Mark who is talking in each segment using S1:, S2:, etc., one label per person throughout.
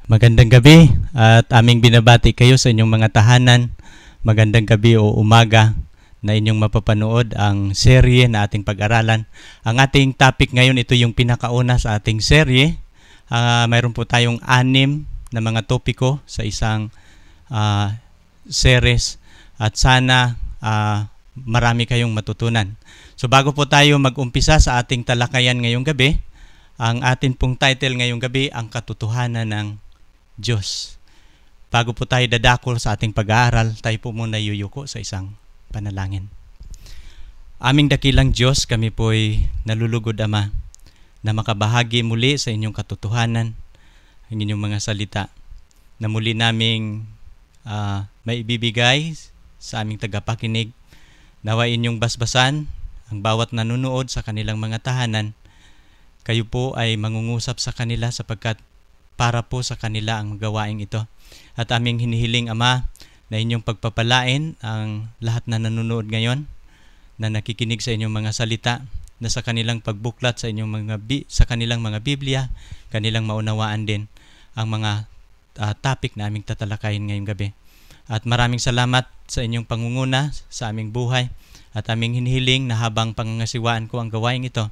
S1: Magandang gabi at aming binabati kayo sa inyong mga tahanan. Magandang gabi o umaga na inyong mapapanood ang serye na ating pag-aralan. Ang ating topic ngayon, ito yung pinakauna sa ating serye. Mayroon po tayong 6 na mga topiko sa isang series at sana marami kayong matutunan. So bago po tayo mag-umpisa sa ating talakayan ngayong gabi, ang atin pong title ngayong gabi, ang katotohanan ng Diyos. Bago po tayo dadakol sa ating pag-aaral, tayo po muna yuyuko sa isang panalangin. Aming dakilang Diyos, kami po'y nalulugod, Ama, na makabahagi muli sa inyong katotohanan, ang inyong mga salita, na muli naming maibibigay sa aming tagapakinig. Nawa inyong basbasan ang bawat nanunood sa kanilang mga tahanan. Kayo po ay mangungusap sa kanila sapagkat para po sa kanila ang gawaing ito. At aming hinihiling, Ama, na inyong pagpapalain ang lahat na nanonood ngayon, na nakikinig sa inyong mga salita, na sa kanilang pagbuklat sa inyong sa kanilang mga Biblia, kanilang maunawaan din ang mga topic na aming tatalakayin ngayong gabi. At maraming salamat sa inyong pangunguna sa aming buhay, at aming hinihiling na habang pangangasiwaan ko ang gawaing ito,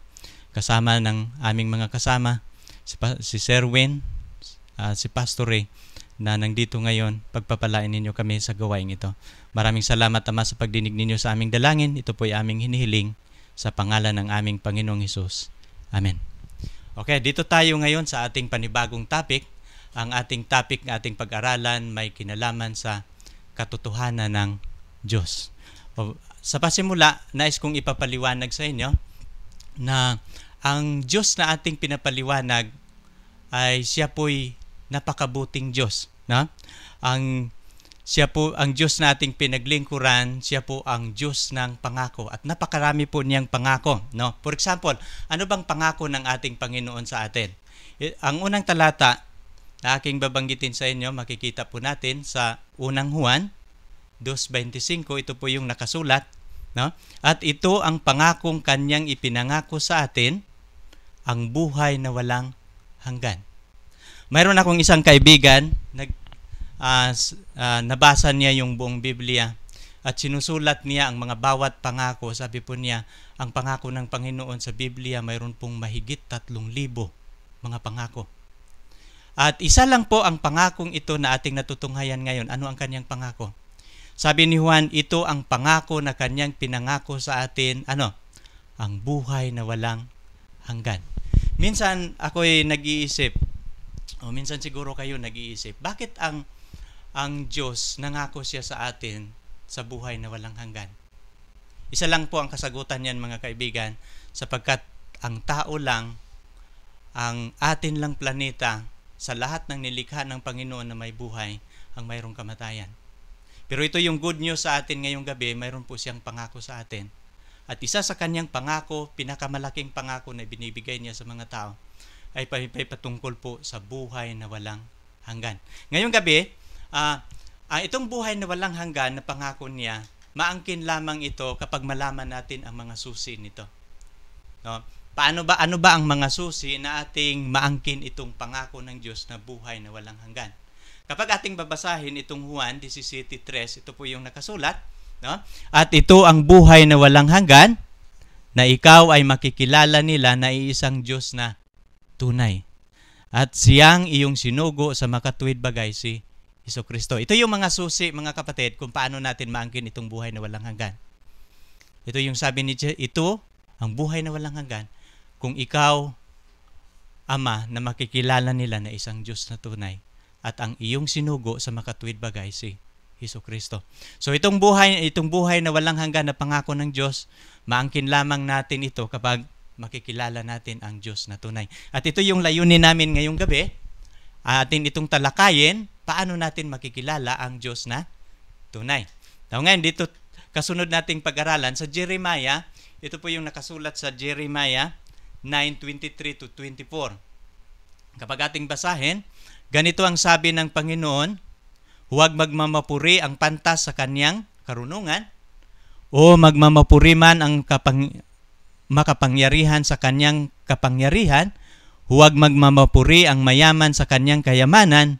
S1: kasama ng aming mga kasama, si Sir Win, si Pastor Ray, na nandito ngayon, pagpapalain ninyo kami sa gawaing ito. Maraming salamat, Ama, sa pagdinig ninyo sa aming dalangin. Ito po ay aming hinihiling sa pangalan ng aming Panginoong Hesus. Amen. Okay, dito tayo ngayon sa ating panibagong topic. Ang ating topic na ating pag-aralan may kinalaman sa katotohanan ng Diyos. Sa pasimula, nais kong ipapaliwanag sa inyo na ang Diyos na ating pinapaliwanag ay siya po'y napakabuting Diyos, no? Siya po ang Diyos na ating pinaglingkuran, siya po ang Diyos ng pangako at napakarami po niyang pangako, no? For example, ano bang pangako ng ating Panginoon sa atin? Ang unang talata na aking babanggitin sa inyo, makikita po natin sa unang Juan 2:25, ito po yung nakasulat, no? At ito ang pangakong kanyang ipinangako sa atin, ang buhay na walang hanggan. Mayroon akong isang kaibigan, nabasa niya yung buong Biblia at sinusulat niya ang mga bawat pangako. Sabi po niya, ang pangako ng Panginoon sa Biblia mayroon pong mahigit 3,000 mga pangako. At isa lang po ang pangakong ito na ating natutunghayan ngayon. Ano ang kanyang pangako? Sabi ni Juan, ito ang pangako na kanyang pinangako sa atin, ang buhay na walang hanggan. Minsan ako'y nag-iisip, minsan siguro kayo nag-iisip, bakit ang Diyos nangako siya sa atin sa buhay na walang hanggan? Isa lang po ang kasagutan niyan, mga kaibigan, sapagkat ang tao lang, ang atin lang planeta, sa lahat ng nilikha ng Panginoon na may buhay, ang mayroong kamatayan. Pero ito yung good news sa atin ngayong gabi, mayroon po siyang pangako sa atin. At isa sa kanyang pangako, pinakamalaking pangako na binibigay niya sa mga tao, ay patungkol po sa buhay na walang hanggan. Ngayong gabi, itong buhay na walang hanggan na pangako niya, maangkin lamang ito kapag malaman natin ang mga susi nito. No? Ano ba ang mga susi na ating maangkin itong pangako ng Diyos na buhay na walang hanggan? Kapag ating babasahin itong Juan 17:3, ito po yung nakasulat, no? At ito ang buhay na walang hanggan, na ikaw ay makikilala nila na iisang Diyos na tunay, at siyang iyong sinugo sa makatuwid bagay, si Jesucristo. Ito yung mga susi, mga kapatid, kung paano natin maangkin itong buhay na walang hanggan. Ito yung sabi ni Jesus, ito ang buhay na walang hanggan, kung ikaw, Ama, na makikilala nila na isang Diyos na tunay, at ang iyong sinugo sa makatuwid bagay, si Jesucristo. So itong buhay na walang hanggan na pangako ng Diyos, maangkin lamang natin ito kapag makikilala natin ang Diyos na tunay. At ito yung layunin namin ngayong gabi, atin itong talakayin, paano natin makikilala ang Diyos na tunay. Now ngayon, dito kasunod nating pag-aralan sa Jeremiah, ito po yung nakasulat sa Jeremiah 9:23-24. Kapag ating basahin, ganito ang sabi ng Panginoon, huwag magmamapuri ang pantas sa kanyang karunungan, o magmamapuri man ang makapangyarihan sa kanyang kapangyarihan, huwag magmamapuri ang mayaman sa kanyang kayamanan,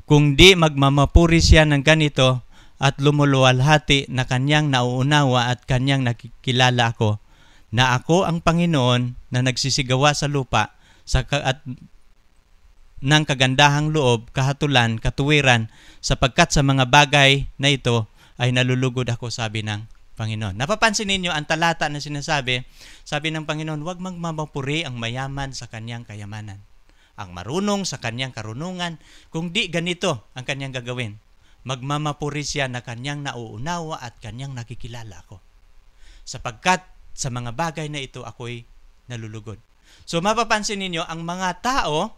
S1: Kung di magmamapuri siya ng ganito at lumuluwalhati na kanyang nauunawa at kanyang nakikilala ako, na ako ang Panginoon na nagsisigawa sa lupa at ng kagandahang loob, kahatulan, katuwiran, sapagkat sa mga bagay na ito ay nalulugod ako, sabi ng Panginoon. Napapansin ninyo ang talata na sinasabi, sabi ng Panginoon, huwag magmamapuri ang mayaman sa kanyang kayamanan, ang marunong sa kanyang karunungan, kung di ganito ang kanyang gagawin. Magmamapuri siya na kanyang nauunawa at kanyang nakikilala ako, sapagkat sa mga bagay na ito ako'y nalulugod. So mapapansin ninyo, ang mga tao,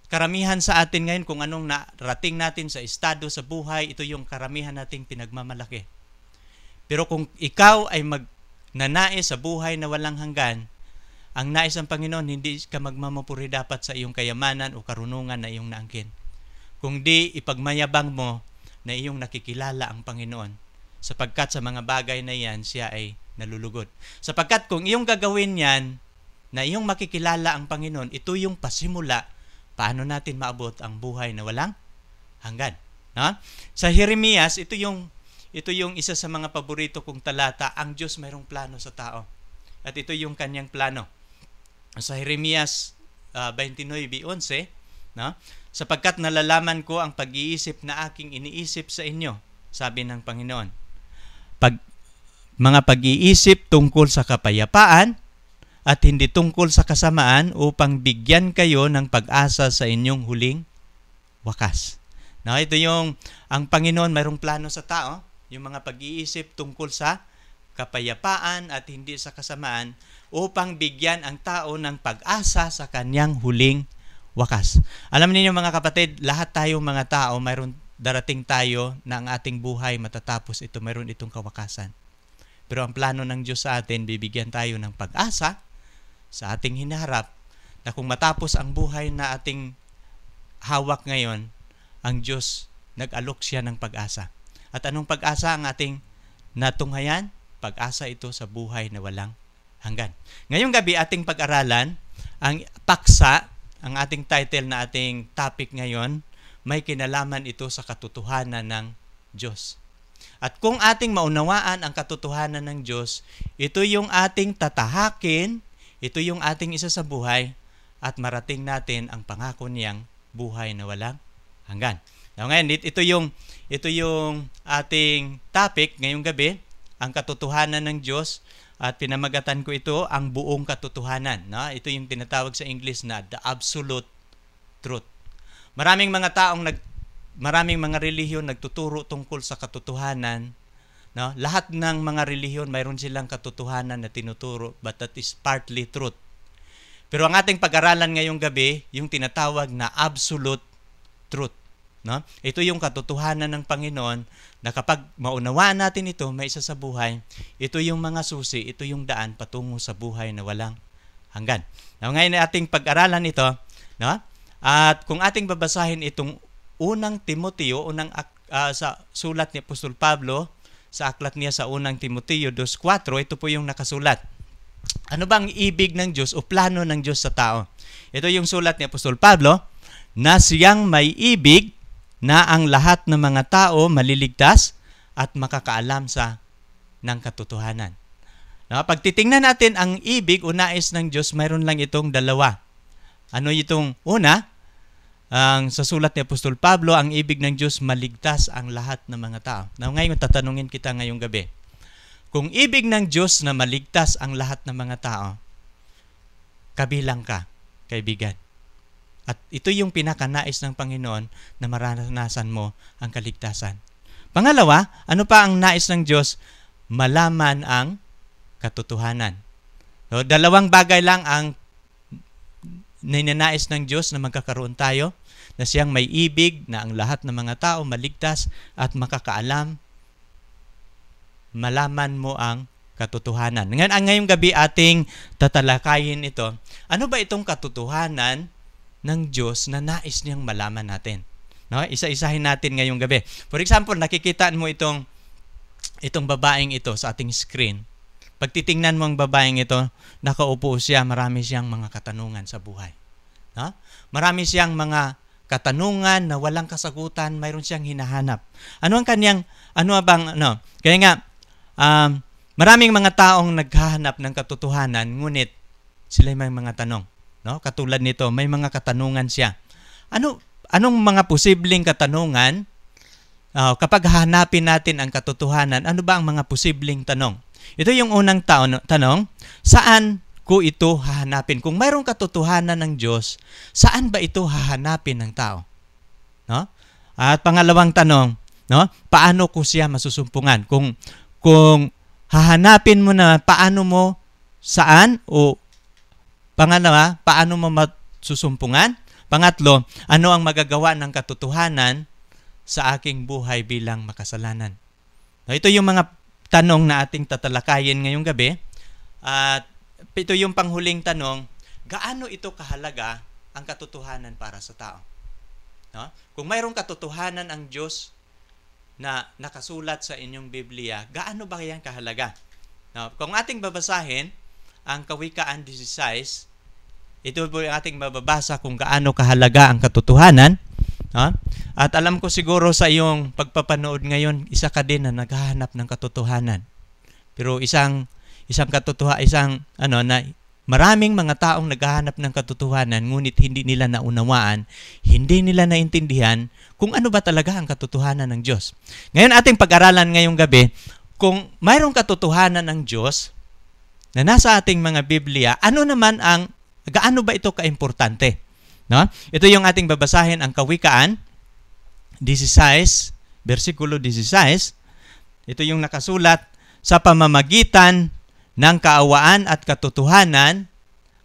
S1: karamihan sa atin ngayon, kung anong narating natin sa estado sa buhay, ito yung karamihan nating pinagmamalaki. Pero kung ikaw ay magnanais sa buhay na walang hanggan, ang nais ng Panginoon, hindi ka magmamapuri dapat sa iyong kayamanan o karunungan na iyong naangkin. Kung di, ipagmayabang mo na iyong nakikilala ang Panginoon, sapagkat sa mga bagay na yan, siya ay nalulugod. Sapagkat kung iyong gagawin yan, na iyong makikilala ang Panginoon, ito yung pasimula paano natin maabot ang buhay na walang hanggan. No? Sa Jeremias, ito yung isa sa mga paborito kong talata, ang Diyos mayroong plano sa tao. At ito yung kanyang plano. Sa Jeremias 29:11, no? Sapagkat nalalaman ko ang pag-iisip na aking iniisip sa inyo, sabi ng Panginoon. Mga pag-iisip tungkol sa kapayapaan at hindi tungkol sa kasamaan, upang bigyan kayo ng pag-asa sa inyong huling wakas. No, ito yung ang Panginoon mayroong plano sa tao, yung mga pag-iisip tungkol sa kapayapaan at hindi sa kasamaan, upang bigyan ang tao ng pag-asa sa kanyang huling wakas. Alam niyo mga kapatid, lahat tayo mga tao, mayroon darating tayo na ang ating buhay matatapos ito, mayroon itong kawakasan. Pero ang plano ng Diyos sa atin, bibigyan tayo ng pag-asa sa ating hinaharap, na kung matapos ang buhay na ating hawak ngayon, ang Diyos nag-alok siya ng pag-asa. At anong pag-asa ang ating natunghayan? Pag-asa ito sa buhay na walang hanggan. Ngayong gabi, ating pag-aralan ang paksa. Ang ating title na ating topic ngayon, may kinalaman ito sa katotohanan ng Diyos. At kung ating maunawaan ang katotohanan ng Diyos, ito yung ating tatahakin, ito yung ating isa sa buhay, at marating natin ang pangako niyang buhay na walang hanggan. Now, ngayon, ito yung ating topic ngayong gabi, ang katotohanan ng Diyos. At pinamagatan ko ito, ang buong katotohanan. No? Ito yung tinatawag sa English na the absolute truth. Maraming mga relihiyon nagtuturo tungkol sa katotohanan. No? Lahat ng mga relihiyon, mayroon silang katotohanan na tinuturo, but that is partly truth. Pero ang ating pag-aralan ngayong gabi, yung tinatawag na absolute truth. No? Ito yung katotohanan ng Panginoon na kapag maunawaan natin ito, may isa sa buhay, ito yung mga susi, ito yung daan patungo sa buhay na walang hanggan. Now, ngayon ating pag-aralan ito, no? At kung ating babasahin itong unang Timoteo, sa sulat ni Apostol Pablo, sa aklat niya sa unang Timoteo 2:4, ito po yung nakasulat. Ano bang ibig ng Diyos o plano ng Diyos sa tao? Ito yung sulat ni Apostol Pablo, na siyang may ibig na ang lahat ng mga tao maliligtas at makakaalam ng katotohanan. Pag titingnan natin ang ibig o nais ng Diyos, mayroon lang itong dalawa. Ano itong una? Sa sulat ni Apostol Pablo, ang ibig ng Diyos, maligtas ang lahat ng mga tao. Ngayon, tatanungin kita ngayong gabi. Kung ibig ng Diyos na maligtas ang lahat ng mga tao, kabilang ka, kaibigan. At ito yung pinakanais ng Panginoon na maranasan mo ang kaligtasan. Pangalawa, ano pa ang nais ng Diyos? Malaman ang katotohanan. So, dalawang bagay lang ang ninanais ng Diyos na magkakaroon tayo, na siyang may ibig na ang lahat ng mga tao maligtas at makakaalam. Malaman mo ang katotohanan. Ngayong gabi ating tatalakayin ito. Ano ba itong katotohanan ng Diyos na nais niyang malaman natin? No? Isa-isahin natin ngayong gabi. For example, nakikita mo itong babaeng ito sa ating screen. Pag titingnan mo ang babaeng ito, nakaupo siya, marami siyang mga katanungan sa buhay. No? Marami siyang mga katanungan na walang kasagutan, mayroon siyang hinahanap. Ano ang kanyang, Kaya nga, maraming mga taong naghahanap ng katotohanan, ngunit sila may mga tanong. No? Katulad nito, may mga katanungan siya. Anong mga posibleng katanungan kapag hahanapin natin ang katotohanan? Ano ba ang mga posibleng tanong? Ito yung unang tanong, saan ko ito hahanapin? Kung mayroong katotohanan ng Diyos, saan ba ito hahanapin ng tao? No? At pangalawang tanong, no? Paano ko siya masusumpungan? Kung hahanapin mo na saan? O pangalawa, paano mo masusumpungan? Pangatlo, ano ang magagawa ng katotohanan sa aking buhay bilang makasalanan? No, ito yung mga tanong na ating tatalakayin ngayong gabi. At ito yung panghuling tanong, gaano ito kahalaga ang katotohanan para sa tao? No? Kung mayroong katotohanan ang Diyos na nakasulat sa inyong Biblia, gaano ba yan kahalaga? No? Kung ating babasahin ang Kawikaan 16, ito po yung ating mababasa kung gaano kahalaga ang katotohanan. No? At alam ko siguro sa iyong pagpapanood ngayon, isa ka din na naghahanap ng katotohanan. Pero maraming mga taong naghahanap ng katotohanan, ngunit hindi nila naunawaan, hindi nila naintindihan kung ano ba talaga ang katotohanan ng Diyos. Ngayon ating pag-aralan ngayong gabi, kung mayroong katotohanan ng Diyos na nasa ating mga Biblia, gaano ba ito kaimportante? No? Ito yung ating babasahin, ang Kawikaan 16, versikulo 16. Ito yung nakasulat, sa pamamagitan ng kaawaan at katotohanan,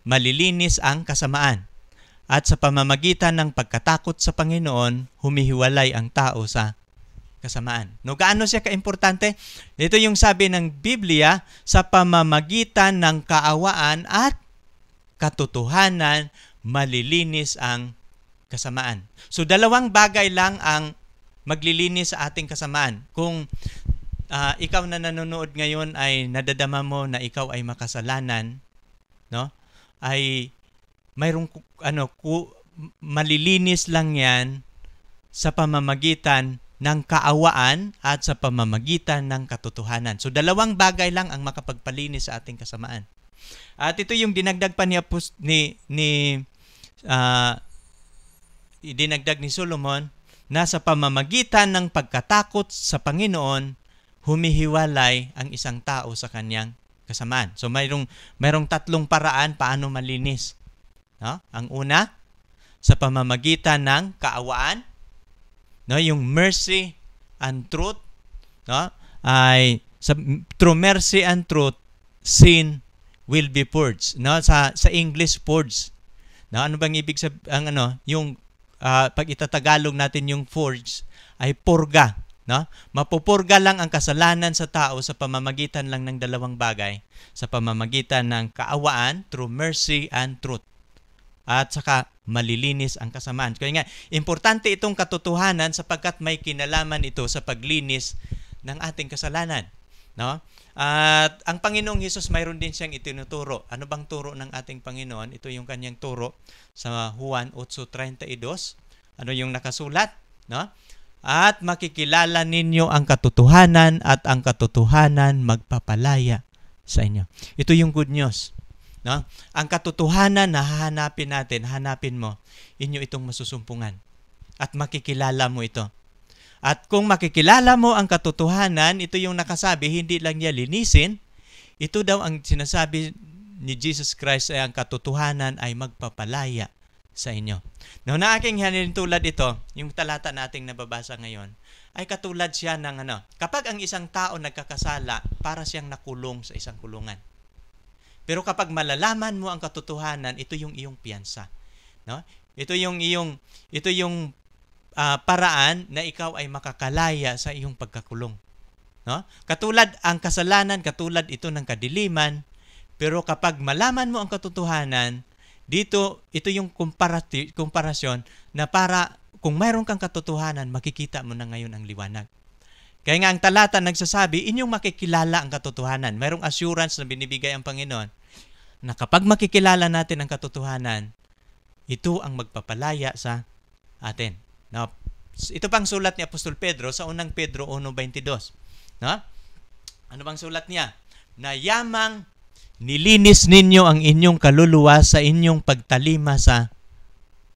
S1: malilinis ang kasamaan. At sa pamamagitan ng pagkatakot sa Panginoon, humihiwalay ang tao sa kasamaan. No, gaano siya kaimportante? Ito yung sabi ng Biblia, sa pamamagitan ng kaawaan at katotohanan, malilinis ang kasamaan. So, dalawang bagay lang ang maglilinis sa ating kasamaan. Kung ikaw na nanonood ngayon ay nadadama mo na ikaw ay makasalanan, no? Ay mayroong malilinis lang 'yan sa pamamagitan ng kaawaan at sa pamamagitan ng katotohanan. So dalawang bagay lang ang makapagpalinis sa ating kasamaan. At ito yung dinagdag pa dinagdag ni Solomon, na sa pamamagitan ng pagkatakot sa Panginoon, humihiwalay ang isang tao sa kanyang kasamaan. So mayroong tatlong paraan paano malinis. No? Ang una, sa pamamagitan ng kaawaan, no, yung mercy and truth, no, through mercy and truth, sin will be purged. No, sa English, purged. No, ano bang ibig sabihin yung pag itatagalog natin yung purge ay purga. No? Mapupurga lang ang kasalanan sa tao sa pamamagitan lang ng dalawang bagay, sa pamamagitan ng kaawaan, through mercy and truth, at saka malilinis ang kasamaan. Kaya nga, importante itong katotohanan sapagkat may kinalaman ito sa paglinis ng ating kasalanan. No? At ang Panginoong Hesus mayroon din siyang itinuturo. Ano bang turo ng ating Panginoon? Ito yung kanyang turo sa Juan 8:32. Ano yung nakasulat? No? At makikilala ninyo ang katotohanan at ang katotohanan magpapalaya sa inyo. Ito yung good news. No? Ang katotohanan na hanapin mo, inyo itong masusumpungan. At makikilala mo ito. At kung makikilala mo ang katotohanan, ito yung nakasabi, hindi lang niya linisin, ito daw ang sinasabi ni Jesus Christ ay ang katotohanan ay magpapalaya sa inyo. No, na aking tulad ito, yung talata nating nababasa ngayon, ay katulad siya ng kapag ang isang tao nagkakasala, para siyang nakulong sa isang kulungan. Pero kapag malalaman mo ang katotohanan, ito yung iyong piyansa. No? Ito yung paraan na ikaw ay makakalaya sa iyong pagkakulong. No? Katulad ang kasalanan, katulad ito ng kadiliman, pero kapag malaman mo ang katotohanan, ito yung komparasyon na para kung mayroon kang katotohanan, makikita mo na ngayon ang liwanag. Kaya nga ang talata nagsasabi, inyong makikilala ang katotohanan. Mayroong assurance na binibigay ang Panginoon na kapag makikilala natin ang katotohanan, ito ang magpapalaya sa atin. No? Ito pang sulat ni Apostol Pedro sa unang Pedro 1:22. No? Ano bang sulat niya? Na yamang nilinis ninyo ang inyong kaluluwa sa inyong pagtalima sa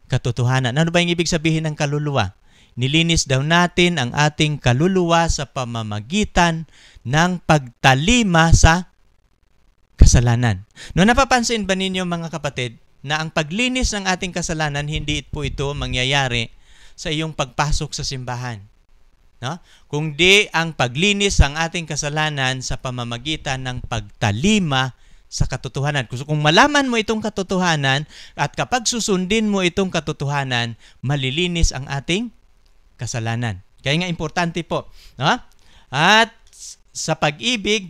S1: katotohanan. Ano ba yung ibig sabihin ng kaluluwa? Nilinis daw natin ang ating kaluluwa sa pamamagitan ng pagtalima sa kasalanan. No, napapansin ba ninyo mga kapatid na ang paglinis ng ating kasalanan, hindi po ito mangyayari sa iyong pagpasok sa simbahan. No? Kundi ang paglinis ng ating kasalanan sa pamamagitan ng pagtalima sa katotohanan. Kung malaman mo itong katotohanan at kapag susundin mo itong katotohanan, malilinis ang ating kasalanan. Kaya nga importante po. No? At sa pag-ibig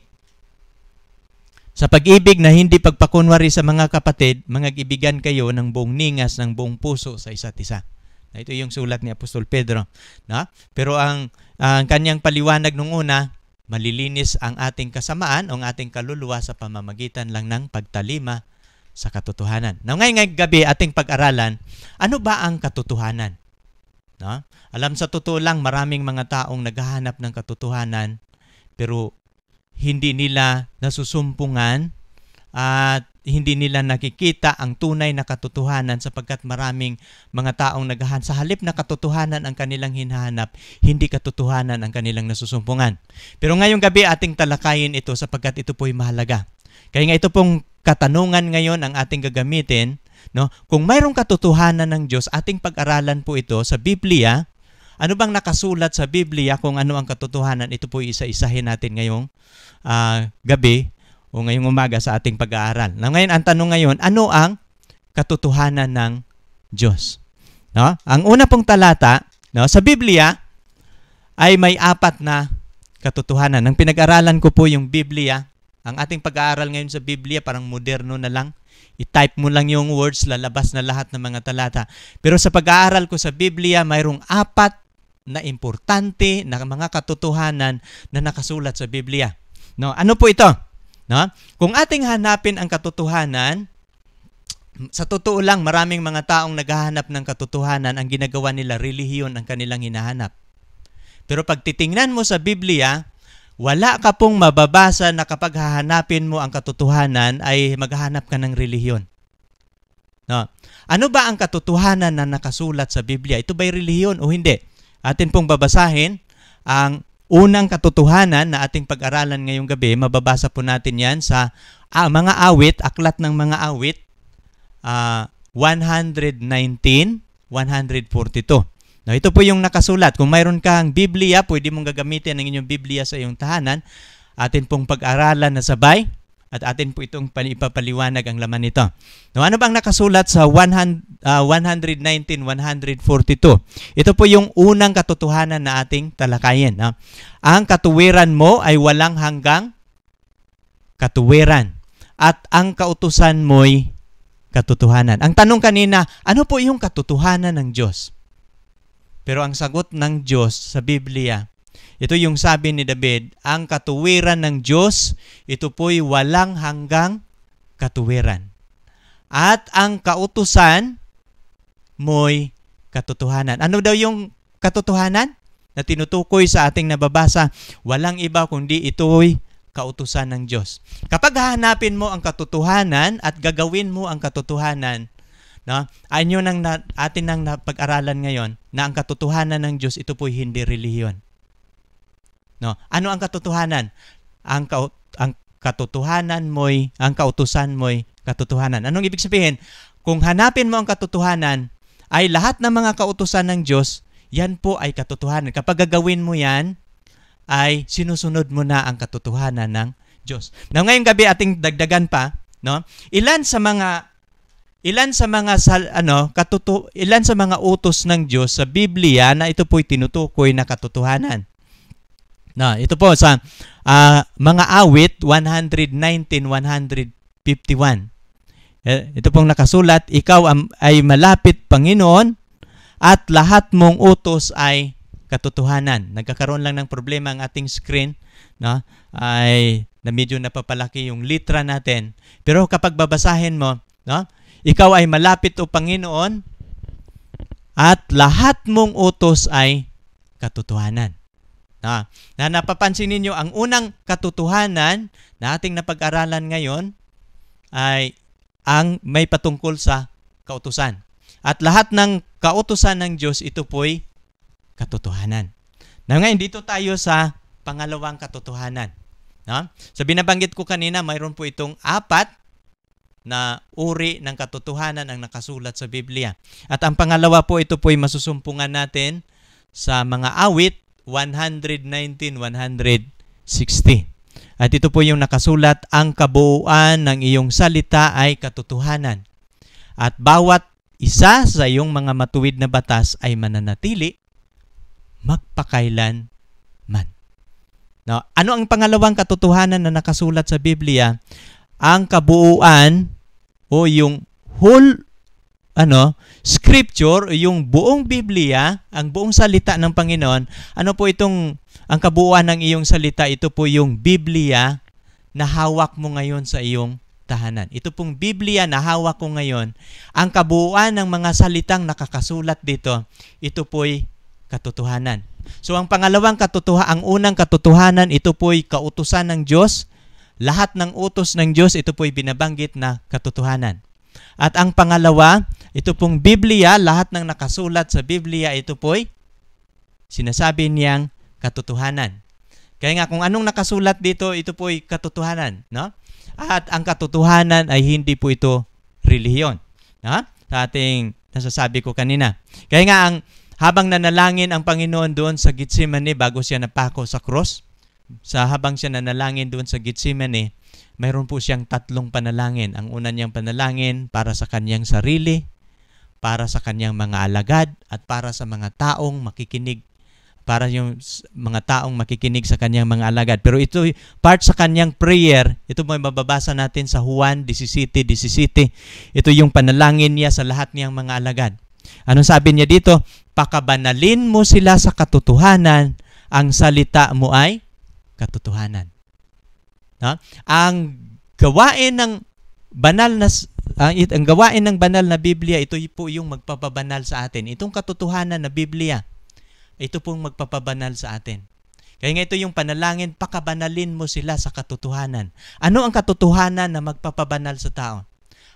S1: na hindi pagpakunwari sa mga kapatid, mga ibigan kayo ng buong ningas, ng buong puso sa isa't isa. Ito yung sulat ni Apostol Pedro. No? Pero ang kanyang paliwanag nung una, malilinis ang ating kasamaan o ang ating kaluluwa sa pamamagitan lang ng pagtalima sa katotohanan. Now, ngayong gabi ating pag-aralan, ano ba ang katotohanan? No? Alam sa totoo lang, maraming mga taong naghahanap ng katotohanan pero hindi nila nasusumpungan at hindi nila nakikita ang tunay na katotohanan sapagkat maraming mga taong naghahanap. Sa halip na katotohanan ang kanilang hinahanap, hindi katotohanan ang kanilang nasusumpungan. Pero ngayong gabi ating talakayin ito sapagkat ito po'y mahalaga. Kaya nga ito pong katanungan ngayon ang ating gagamitin. No? Kung mayroong katotohanan ng Diyos, ating pag-aralan po ito sa Biblia. Ano bang nakasulat sa Biblia kung ano ang katotohanan? Ito po isa-isahin natin ngayong gabi o ngayong umaga sa ating pag-aaral. Ngayon, ang tanong ngayon, ano ang katotohanan ng Diyos? No? Ang una pong talata, no, sa Biblia ay may 4 na katotohanan. Ang pinag-aralan ko po yung Biblia. Ang ating pag-aaral ngayon sa Biblia parang moderno na lang. I-type mo lang yung words, lalabas na lahat ng mga talata. Pero sa pag-aaral ko sa Biblia, mayroong 4 na importante na mga katotohanan na nakasulat sa Biblia. No, ano po ito? No? Kung ating hanapin ang katotohanan, sa totoo lang maraming mga taong naghahanap ng katotohanan, ang ginagawa nila relihiyon ang kanilang hinahanap. Pero pag titingnan mo sa Biblia, wala ka pong mababasa na kapag hahanapin mo ang katotohanan ay maghahanap ka ng relihiyon. No? Ano ba ang katotohanan na nakasulat sa Biblia? Ito ba'y relihiyon o hindi? Atin pong babasahin ang unang katotohanan na ating pag-aralan ngayong gabi. Mababasa po natin yan sa mga awit, aklat ng mga awit, 119, 142. Now, ito po yung nakasulat. Kung mayroon kang Biblia, pwede mong gagamitin ang inyong Biblia sa iyong tahanan. Atin pong pag-aralan na sabay at atin po itong ipapaliwanag ang laman nito. Now, ano bang nakasulat sa 119, 142? Ito po yung unang katotohanan na ating talakayin. No? Ang katuwiran mo ay walang hanggang katuwiran at ang kautusan mo'y katotohanan. Ang tanong kanina, ano po yung katotohanan ng Diyos? Pero ang sagot ng Diyos sa Biblia, ito yung sabi ni David, ang katuwiran ng Diyos, ito po'y walang hanggang katuwiran. At ang kautusan mo'y katotohanan. Ano daw yung katotohanan na tinutukoy sa ating nababasa? Walang iba kundi ito'y kautusan ng Diyos. Kapag hahanapin mo ang katotohanan at gagawin mo ang katotohanan, no? Ayun ang atin nang pag-aralan ngayon na ang katotohanan ng Diyos, ito po'y hindi relihiyon. No? Ano ang katotohanan? Ang katotohanan mo'y, ang kautusan mo'y katotohanan. Anong ibig sabihin? Kung hanapin mo ang katotohanan, ay lahat ng mga kautusan ng Diyos, yan po ay katotohanan. Kapag gagawin mo yan, ay sinusunod mo na ang katotohanan ng Diyos. Now, ngayong gabi ating dagdagan pa, no? Ilan sa mga utos ng Diyos sa Biblia na ito po'y tinutukoy na katotohanan. No, ito po sa mga awit 119, 151. Ito pong nakasulat, ikaw ay malapit Panginoon at lahat mong utos ay katotohanan. Nagkakaroon lang ng problema ang ating screen, no? Ay na medyo napapalaki yung litra natin. Pero kapag babasahin mo, no? Ikaw ay malapit o Panginoon at lahat mong utos ay katotohanan. Na napapansin ninyo, ang unang katotohanan na ating napag-aralan ngayon ay ang may patungkol sa kautusan. At lahat ng kautusan ng Diyos, ito po'y katotohanan. Na ngayon, dito tayo sa pangalawang katotohanan. No? Sa binabanggit ko kanina, mayroon po itong 4 na uri ng katotohanan ang nakasulat sa Biblia. At ang pangalawa po, ito po'y masusumpungan natin sa mga awit 119, 160. At ito po yung nakasulat, ang kabuuan ng iyong salita ay katotohanan. At bawat isa sa iyong mga matuwid na batas ay mananatili magpakailan man. Now, ano ang pangalawang katotohanan na nakasulat sa Biblia? Ang kabuuan o yung whole scripture, yung buong Biblia, ang buong salita ng Panginoon. Ano po itong ang kabuuan ng iyong salita? Ito po yung Biblia na hawak mo ngayon sa iyong tahanan. Ito pong Biblia na hawak ko ngayon. Ang kabuuan ng mga salitang nakakasulat dito, ito po'y katotohanan. So ang pangalawang ang unang katotohanan, ito po'y kautusan ng Diyos. Lahat ng utos ng Diyos, ito po'y binabanggit na katotohanan. At ang pangalawa, ito pong Biblia, lahat ng nakasulat sa Biblia, ito po'y sinasabi niyang katotohanan. Kaya nga kung anong nakasulat dito, ito po'y katotohanan, no? At ang katotohanan ay hindi po ito relihiyon. No? Sa ating nasasabi ko kanina. Kaya nga habang nanalangin ang Panginoon doon sa Gethsemane bago siya napako sa cross, habang siya nanalangin doon sa Gethsemane, mayroon po siyang 3 panalangin. Ang una niyang panalangin para sa kanyang sarili, para sa kanyang mga alagad, at para sa mga taong makikinig, para yung mga taong makikinig sa kanyang mga alagad. Pero ito, part sa kanyang prayer, ito mo mababasa natin sa Juan 17:17. Ito yung panalangin niya sa lahat niyang mga alagad. Anong sabi niya dito? Pakabanalin mo sila sa katotohanan, ang salita mo ay katotohanan. No? Ang gawain ng banal na Biblia, ito po yung magpapabanal sa atin. Itong katotohanan na Biblia, ito pong magpapabanal sa atin. Kaya nga ito yung panalangin, pakabanalin mo sila sa katotohanan. Ano ang katotohanan na magpapabanal sa tao?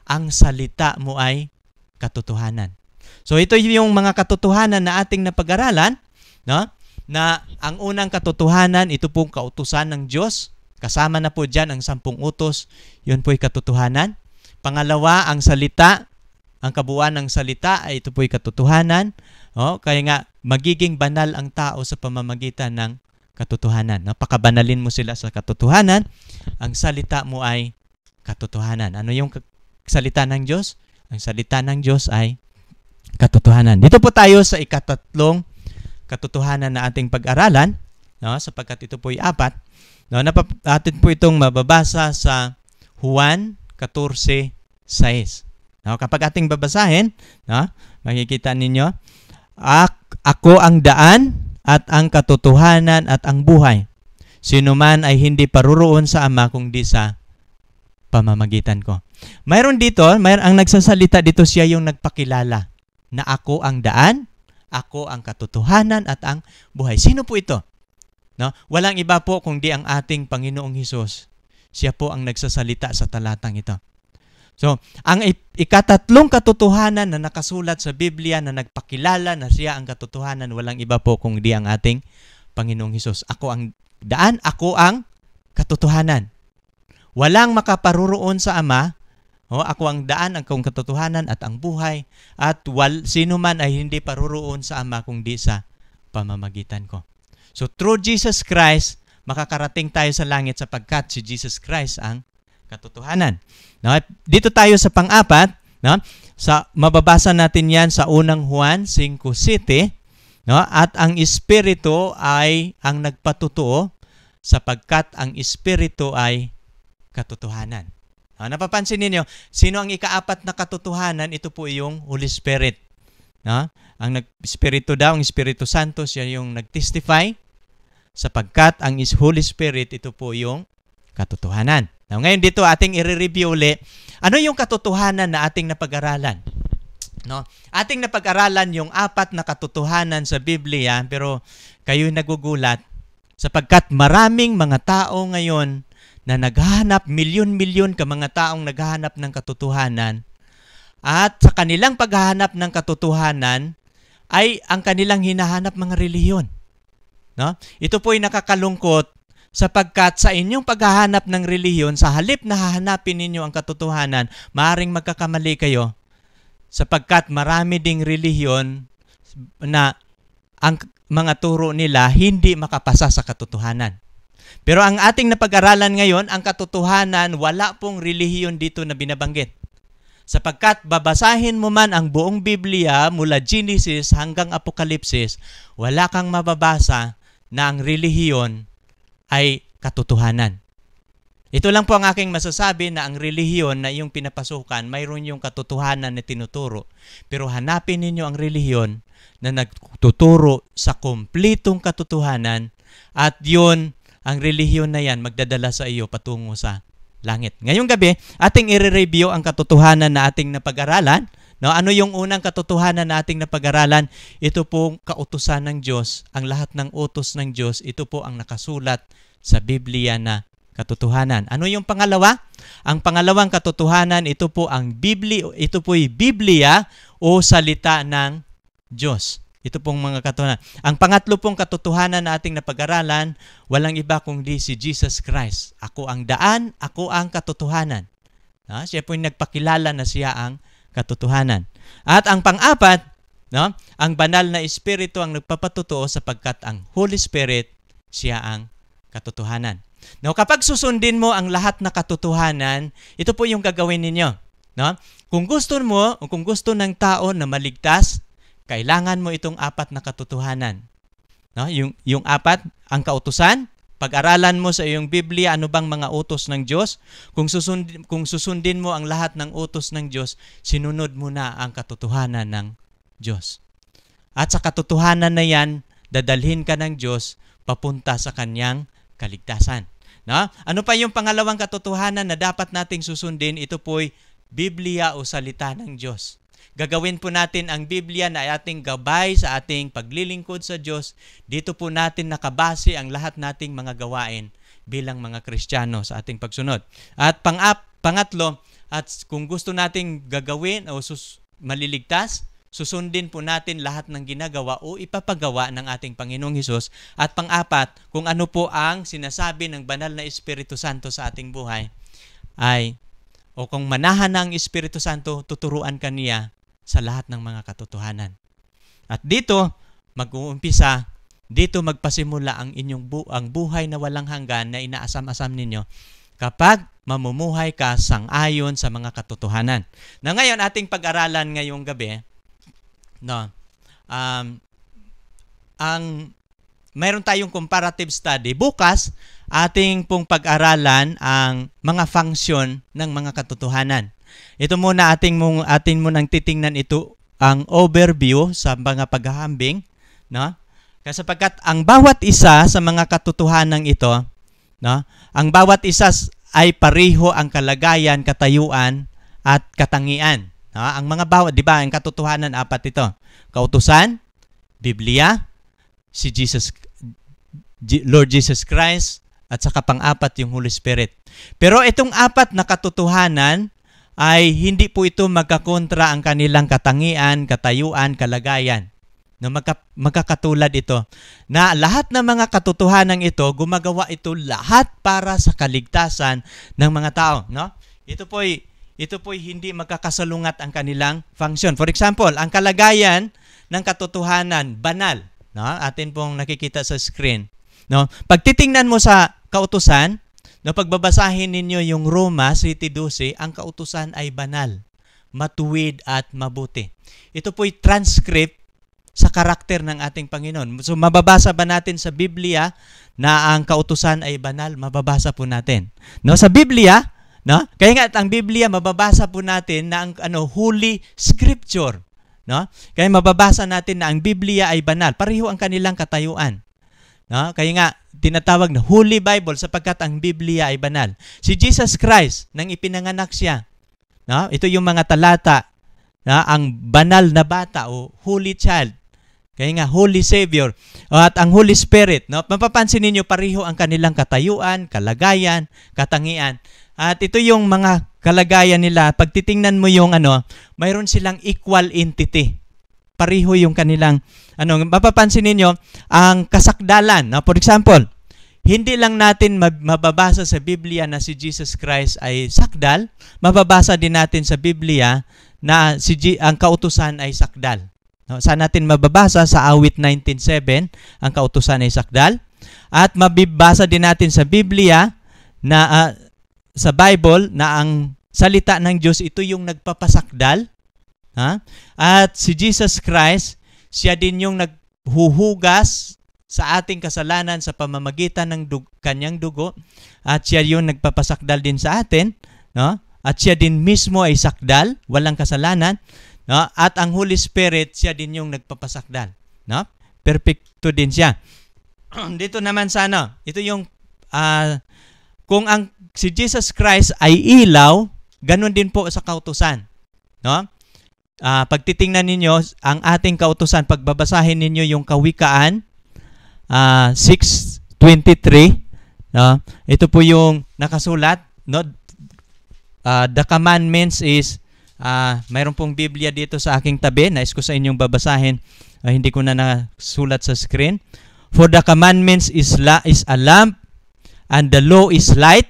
S1: Ang salita mo ay katotohanan. So ito yung mga katotohanan na ating napag-aralan, no? Na ang unang katotohanan, ito pong kautusan ng Diyos. Kasama na po dyan ang 10 utos. Yun po'y katotohanan. Pangalawa, ang salita. Ang kabuuan ng salita, ay ito po'y katotohanan. Kaya nga, magiging banal ang tao sa pamamagitan ng katotohanan. Pakabanalin mo sila sa katotohanan. Ang salita mo ay katotohanan. Ano yung salita ng Diyos? Ang salita ng Diyos ay katotohanan. Dito po tayo sa ikatatlong katotohanan na ating pag-aralan, no, sapagkat ito po'y 4. No, atin po itong mababasa sa Juan 14:6. No, kapag ating babasahin, no, makikita ninyo, ako ang daan at ang katotohanan at ang buhay. Sino man ay hindi paroroon sa Ama kundi sa pamamagitan ko. Mayroon ang nagsasalita dito, siya yung nagpakilala na ako ang daan, ako ang katotohanan at ang buhay. Sino po ito? No? Walang iba po kundi ang ating Panginoong Hesus. Siya po ang nagsasalita sa talatang ito. So, ang ikatatlong katotohanan na nakasulat sa Biblia na nagpakilala na siya ang katotohanan, walang iba po kundi ang ating Panginoong Hesus. Ako ang daan, ako ang katotohanan. Walang makaparoroon sa Ama. Ako ang daan, ang katotohanan at ang buhay. At sino man ay hindi paroroon sa Ama kundi sa pamamagitan ko. So, through Jesus Christ, makakarating tayo sa langit sapagkat si Jesus Christ ang katotohanan. No? Dito tayo sa pang-4, no? Mababasa natin yan sa unang Juan 5:7, no? At ang Espiritu ay ang nagpatutuo sapagkat ang Espiritu ay katotohanan. Napapansin ninyo, sino ang ika-4 na katotohanan? Ito po yung Holy Spirit. No? Ang Espiritu daw, ang Espiritu Santo, siya yung nag-testify sapagkat ang Holy Spirit, ito po yung katotohanan. Now, ngayon dito ating i-review ulit. Ano yung katotohanan na ating napag-aralan? No? Ating napag-aralan yung 4 na katotohanan sa Biblia, pero kayo nagugulat sapagkat maraming mga tao ngayon na naghahanap, milyon-milyon ka mga taong naghahanap ng katotohanan, at sa kanilang paghahanap ng katotohanan ay ang kanilang hinahanap mga relihiyon. No? Ito po ay nakakalungkot sapagkat sa inyong paghahanap ng relihiyon, sa halip na hahanapin ninyo ang katotohanan, maaaring magkakamali kayo sapagkat marami ding relihiyon na ang mga turo nila hindi makapasa sa katotohanan. Pero ang ating napag-aralan ngayon, ang katotohanan, wala pong relihiyon dito na binabanggit. Sapagkat babasahin mo man ang buong Biblia mula Genesis hanggang Apokalipsis, wala kang mababasa na ang relihiyon ay katotohanan. Ito lang po ang aking masasabi na ang relihiyon na iyong pinapasukan, mayroon yung katotohanan na tinuturo. Pero hanapin ninyo ang relihiyon na nagtuturo sa kumplitong katotohanan at yun, ang relihiyon na yan, magdadala sa iyo patungo sa langit. Ngayong gabi, ating i-review ang katotohanan na ating napag-aralan. No, ano yung unang katotohanan na ating napag-aralan? Ito po kautusan ng Diyos. Ang lahat ng utos ng Diyos, ito po ang nakasulat sa Biblia na katotohanan. Ano yung pangalawa? Ang pangalawang katotohanan, ito po ay Biblia o salita ng Diyos. Ito pong mga katotohanan. Ang pangatlo pong katotohanan na ating napag-aralan, walang iba kundi si Jesus Christ. Ako ang daan, ako ang katotohanan. Siya po yung nagpakilala na siya ang katotohanan. At ang pang-apat, ang banal na Espiritu ang nagpapatutuo sapagkat ang Holy Spirit, siya ang katotohanan. Kapag susundin mo ang lahat na katotohanan, ito po yung gagawin ninyo. Kung gusto mo, o kung gusto ng tao na maligtas, kailangan mo itong 4 na katotohanan. Yung 4, ang kautusan, pag-aralan mo sa iyong Biblia ano bang mga utos ng Diyos. Kung susundin mo ang lahat ng utos ng Diyos, sinunod mo na ang katotohanan ng Diyos. At sa katotohanan na yan, dadalhin ka ng Diyos papunta sa kanyang kaligtasan. Ano pa yung pangalawang katotohanan na dapat nating susundin? Ito po'y Biblia o salita ng Diyos. Gagawin po natin ang Biblia na ating gabay sa ating paglilingkod sa Diyos. Dito po natin nakabase ang lahat nating mga gawain bilang mga Kristiyano sa ating pagsunod. At pangatlo, at kung gusto nating gagawin o maliligtas, susundin po natin lahat ng ginagawa o ipapagawa ng ating Panginoong Hesus. At pang-apat, kung ano po ang sinasabi ng banal na Espiritu Santo sa ating buhay, o kung manahan ng Espiritu Santo, tuturuan ka niya sa lahat ng mga katotohanan. At dito, mag-uumpisa, dito magpasimula ang inyong ang buhay na walang hanggan na inaasam-asam ninyo kapag mamumuhay ka sang-ayon sa mga katotohanan. Na ngayon, ating pag-aralan ngayong gabi, mayroon tayong comparative study. Bukas, ating pong pag-aralan ang mga function ng mga katotohanan. Ito muna atin munang titingnan ito ang overview sa mga paghahambing, Kasi sapagkat ang bawat isa sa mga katotohanan ito, ang bawat isa ay pareho ang kalagayan, katayuan at katangian. Ang mga bawat, di ba, ang katotohanan 4 ito. Kautusan, Biblia, si Lord Jesus Christ, at saka pang-apat yung Holy Spirit. Pero itong 4 na katotohanan ay hindi po ito magkakontra ang kanilang katangian, katayuan, kalagayan. Magkakatulad ito. Na lahat ng mga katotohanan ito, gumagawa ito lahat para sa kaligtasan ng mga tao. Ito po'y hindi magkakasalungat ang kanilang function. For example, ang kalagayan ng katotohanan, banal. Atin pong nakikita sa screen. Pag titingnan mo sa kautusan, pagbabasahin ninyo yung Roma 7:12, ang kautusan ay banal, matuwid at mabuti. Ito po'y transcript sa karakter ng ating Panginoon. So mababasa ba natin sa Biblia na ang kautusan ay banal? Mababasa po natin. Sa Biblia, kaya nga ang Biblia mababasa po natin na ang Holy Scripture. Kaya mababasa natin na ang Biblia ay banal. Pareho ang kanilang katayuan. Kaya nga tinatawag na Holy Bible sapagkat ang Biblia ay banal. Si Jesus Christ, nang ipinanganak siya, ito yung mga talata ang banal na bata o Holy Child. Kaya nga, Holy Savior. At ang Holy Spirit, no? Mapapansin ninyo, pareho ang kanilang katayuan, kalagayan, katangian. At ito yung mga kalagayan nila. Pag titingnan mo yung mayroon silang equal entity. Pareho yung kanilang, mapapansin ninyo, ang kasakdalan. No? For example, hindi lang natin mababasa sa Biblia na si Jesus Christ ay sakdal, mababasa din natin sa Biblia na ang kautusan ay sakdal. No, saan natin mababasa? Sa awit 19:7, ang kautusan ay sakdal. At mabibasa din natin sa Biblia na sa Bible na ang salita ng Diyos ito yung nagpapasakdal. At si Jesus Christ, siya din yung naghuhugas sa ating kasalanan sa pamamagitan ng kanyang dugo. At siya yung nagpapasakdal din sa atin. No? At siya din mismo ay sakdal, walang kasalanan. No? At ang Holy Spirit, siya din yung nagpapasakdal. No? Perfecto din siya. Dito naman sa ito yung kung si Jesus Christ ay ilaw, ganun din po sa kautusan. No? Pag titingnan ninyo ang ating kautusan, pagbabasahin ninyo yung Kawikaan 6:23, no? Ito po yung nakasulat, no? The commandments is mayroon pong Biblia dito sa aking tabi. Nais ko sa inyong babasahin. Hindi ko na nasulat sa screen. For the commandments is a lamp, and the law is light,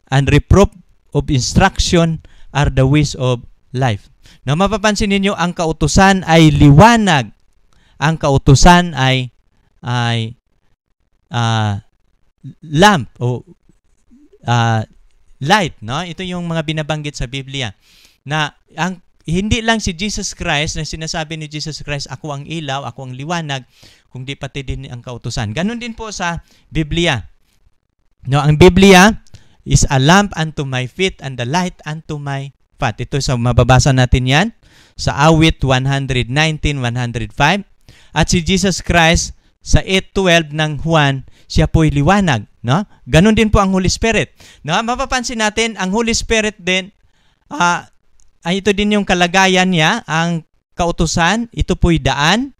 S1: and reproof of instruction are the ways of life. Na mapapansin ninyo, ang kautusan ay liwanag. Ang kautusan ay lamp o light. No? Ito yung mga binabanggit sa Biblia. Na hindi lang si Jesus Christ, na sinasabi ni Jesus Christ, ako ang ilaw, ako ang liwanag, kundi pati din ang kautusan. Ganon din po sa Biblia. No, ang Biblia is a lamp unto my feet and the light unto my path. Ito sa mababasa natin yan sa awit 119:105. At si Jesus Christ sa 8:12 ng Juan, siya po'y liwanag. No? Ganon din po ang Holy Spirit. No? Mapapansin natin, ang Holy Spirit din, ito din yung kalagayan niya, ang kautusan, ito po'y daan.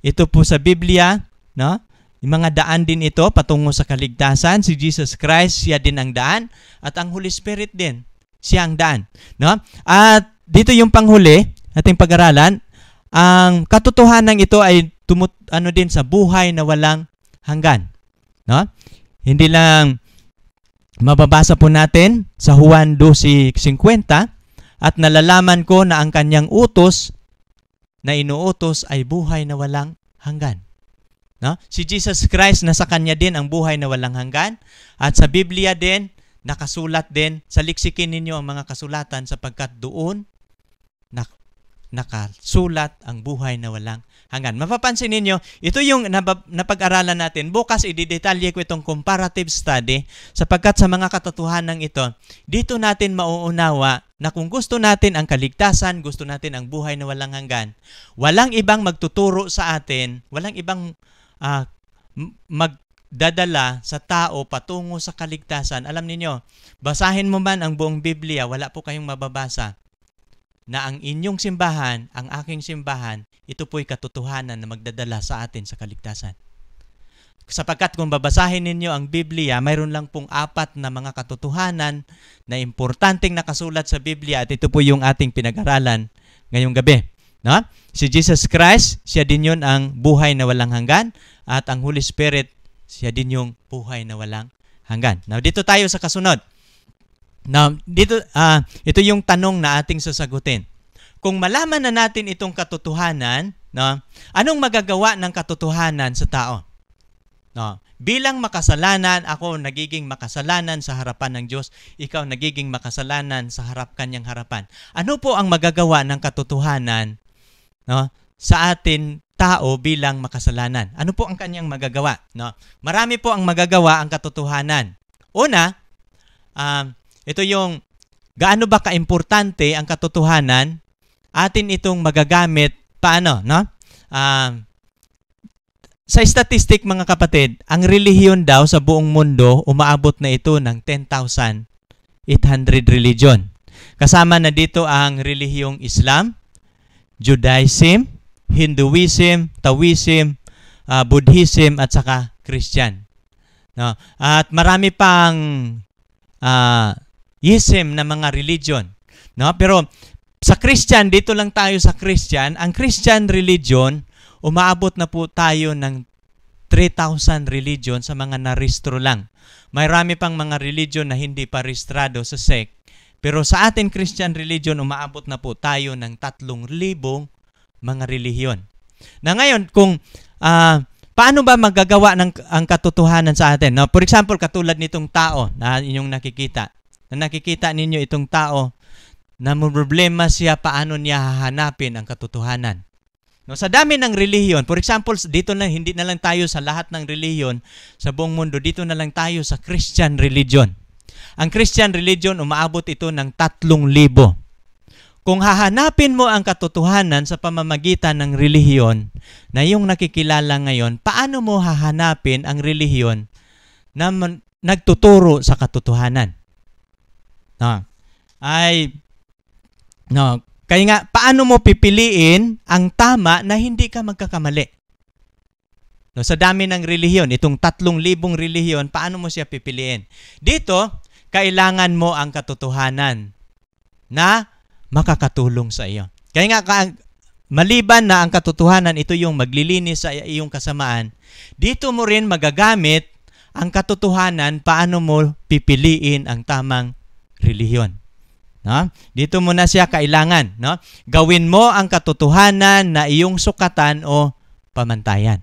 S1: Ito po sa Biblia, no? Yung mga daan din ito patungo sa kaligtasan. Si Jesus Christ, siya din ang daan. At ang Holy Spirit din, siya ang daan. No? At dito yung panghuli, ating pag-aralan, ang katotohanan ito ay din sa buhay na walang hanggan. No? Hindi lang mababasa po natin sa Juan 12:50, at nalalaman ko na ang kanyang utos na inuutos ay buhay na walang hanggan. No? Si Jesus Christ, nasa kanya din ang buhay na walang hanggan. At sa Biblia din, nakasulat din, saliksikin ninyo ang mga kasulatan sapagkat doon nakasulat ang buhay na walang hanggan. Mapapansin ninyo, ito yung napag-aralan natin. Bukas, ididetalye ko itong comparative study sapagkat sa mga katotohanan ito, dito natin mauunawa na kung gusto natin ang kaligtasan, gusto natin ang buhay na walang hanggan, walang ibang magtuturo sa atin, walang ibang magdadala sa tao patungo sa kaligtasan. Alam niyo, basahin mo man ang buong Biblia, wala po kayong mababasa na ang inyong simbahan, ang aking simbahan, ito po'y katotohanan na magdadala sa atin sa kaligtasan. Sapagkat kung babasahin ninyo ang Biblia, mayroon lang pong 4 na mga katotohanan na importanteng nakasulat sa Biblia at ito po yung ating pinag-aralan ngayong gabi. No? Si Jesus Christ, siya din yun ang buhay na walang hanggan, at ang Holy Spirit, siya din yung buhay na walang hanggan. Now, dito tayo sa kasunod. Now, ito yung tanong na ating sasagutin. Kung malaman na natin itong katotohanan, no, anong magagawa ng katotohanan sa tao? No, bilang makasalanan, ako nagiging makasalanan sa harapan ng Diyos, ikaw nagiging makasalanan sa kanyang harapan. Ano po ang magagawa ng katotohanan, no, sa atin tao bilang makasalanan? Ano po ang kanyang magagawa? No? Marami po ang magagawa ang katotohanan. Una, ito yung gaano ba kaimportante ang katotohanan, atin itong magagamit paano, no? Sa statistic, mga kapatid, ang relihiyon daw sa buong mundo, umaabot na ito ng 10,800 religion. Kasama na dito ang relihiyong Islam, Judaism, Hinduism, Taoism, Buddhism, at saka Christian. No? At marami pang ism na mga religion. No? Pero sa Christian, dito lang tayo sa Christian. Ang Christian religion, umaabot na po tayo ng 3,000 religion sa mga naristro lang. Marami pang mga religion na hindi pa rehistrado sa sect. Pero sa atin Christian religion, umaabot na po tayo ng 3,000 mga relihiyon. Na ngayon, kung paano ba magagawa ang katotohanan sa atin? No? For example, katulad nitong tao na inyong nakikita. Na nakikita ninyo itong tao na may problema siya paano niya hahanapin ang katotohanan. No, sa dami ng relihiyon, for example, dito na hindi na lang tayo sa lahat ng relihiyon sa buong mundo, dito na lang tayo sa Christian religion. Ang Christian religion, umaabot ito ng 3,000. Kung hahanapin mo ang katotohanan sa pamamagitan ng relihiyon na iyong nakikilala ngayon, paano mo hahanapin ang relihiyon na nagtuturo sa katotohanan? Kaya nga, paano mo pipiliin ang tama na hindi ka magkakamali? No, sa dami ng relihiyon, itong 3,000 relihiyon, paano mo siya pipiliin? Dito, kailangan mo ang katotohanan na makakatulong sa iyo. Kaya nga, maliban na ang katotohanan, ito yung maglilinis sa iyong kasamaan, dito mo rin magagamit ang katotohanan paano mo pipiliin ang tamang relihiyon. No? Dito mo na siya kailangan. No? Gawin mo ang katotohanan na iyong sukatan o pamantayan.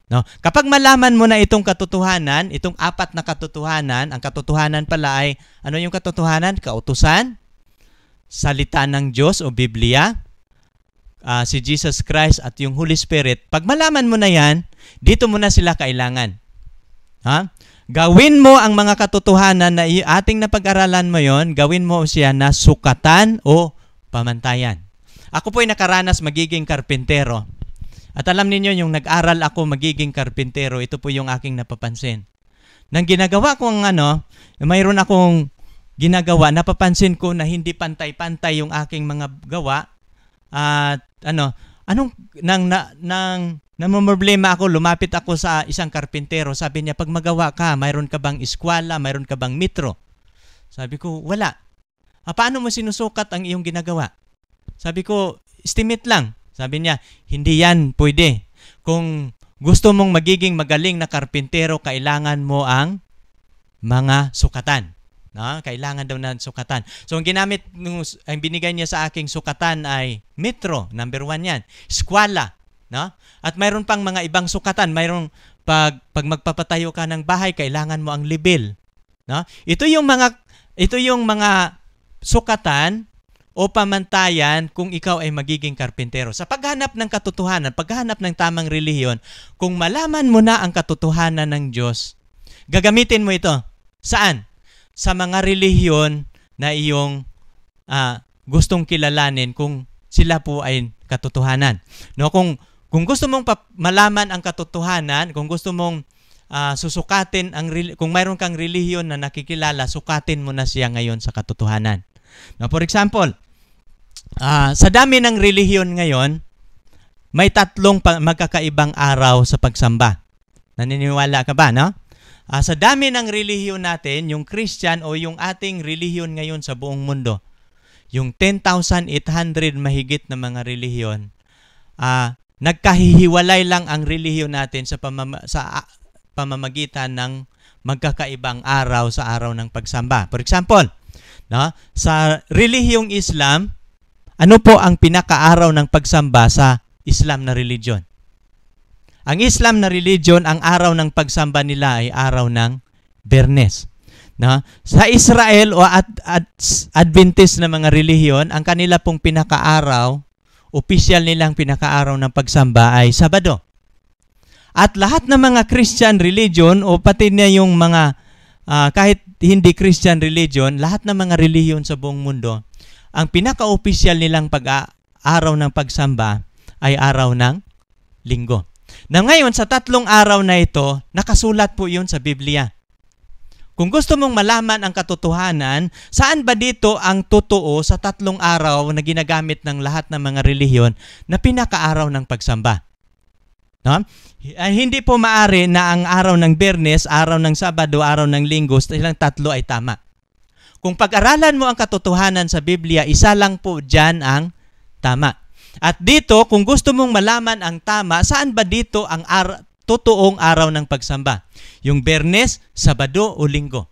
S1: No? Kapag malaman mo na itong katotohanan, itong 4 na katotohanan, ang katotohanan pala ay, ano yung katotohanan? Kautusan, salita ng Diyos o Biblia, si Jesus Christ at yung Holy Spirit. Pag malaman mo na yan, dito mo na sila kailangan. Ha? Gawin mo ang mga katotohanan na ating napag-aralan mo yon, gawin mo siya na sukatan o pamantayan. Ako po ay nakaranas magiging karpintero. At alam niyo yung nag-aral ako magiging karpintero, ito po yung aking napapansin. Nang ginagawa ko mayroon akong ginagawa, napapansin ko na hindi pantay-pantay yung aking mga gawa. At namumroblema ako, lumapit ako sa isang karpintero. Sabi niya, pag magawa ka, mayroon ka bang eskwela, mayroon ka bang metro? Sabi ko, wala. Paano mo sinusukat ang iyong ginagawa? Sabi ko, estimate lang. Sabi niya, hindi yan pwede. Kung gusto mong magiging magaling na karpintero, kailangan mo ang mga sukatan. No? Kailangan daw ng sukatan. So, ang binigay niya sa aking sukatan ay metro, number 1 yan. Eskwela. No? At mayroon pang mga ibang sukatan. Mayroon pag magpapatayo ka ng bahay, kailangan mo ang libil. No? Ito yung mga sukatan o pamantayan kung ikaw ay magiging karpintero. Sa paghanap ng katotohanan, paghanap ng tamang relihiyon, kung malaman mo na ang katotohanan ng Diyos, gagamitin mo ito. Saan? Sa mga relihiyon na iyong gustong kilalanin kung sila po ay katotohanan. No, kung gusto mong malaman ang katotohanan, kung gusto mong susukatin kung mayroon kang relihiyon na nakikilala, sukatin mo na siya ngayon sa katotohanan. No, for example, sa dami ng relihiyon ngayon, may 3 magkakaibang araw sa pagsamba. Naniniwala ka ba, no? Sa dami ng relihiyon natin, yung Christian o yung ating relihiyon ngayon sa buong mundo, yung 10,800 mahigit na mga relihiyon, nagkahihiwalay lang ang relihiyon natin sa pamamagitan ng magkakaibang araw sa araw ng pagsamba. For example, no, sa relihiyong Islam, ano po ang pinakaaraw ng pagsamba sa Islam na religion? Ang Islam na religion, ang araw ng pagsamba nila ay araw ng Bernes. No? Sa Israel o Adventist na mga relihiyon, ang kanila pong pinakaaraw, opisyal nilang pinakaaraw ng pagsamba ay Sabado. At lahat ng mga Christian religion o pati na yung mga kahit hindi Christian religion, lahat ng mga relihiyon sa buong mundo, ang pinaka-opisyal nilang araw ng pagsamba ay araw ng Linggo. Na ngayon, sa 3 araw na ito, nakasulat po yun sa Biblia. Kung gusto mong malaman ang katotohanan, saan ba dito ang totoo sa 3 araw na ginagamit ng lahat ng mga relihiyon na pinakaaraw ng pagsamba? No? Hindi po maari na ang araw ng Biyernes, araw ng Sabado, araw ng Linggo, silang 3 ay tama. Kung pag-aralan mo ang katotohanan sa Biblia, isa lang po dyan ang tama. At dito, kung gusto mong malaman ang tama, saan ba dito ang totoong araw ng pagsamba? Yung Biyernes, Sabado o Linggo.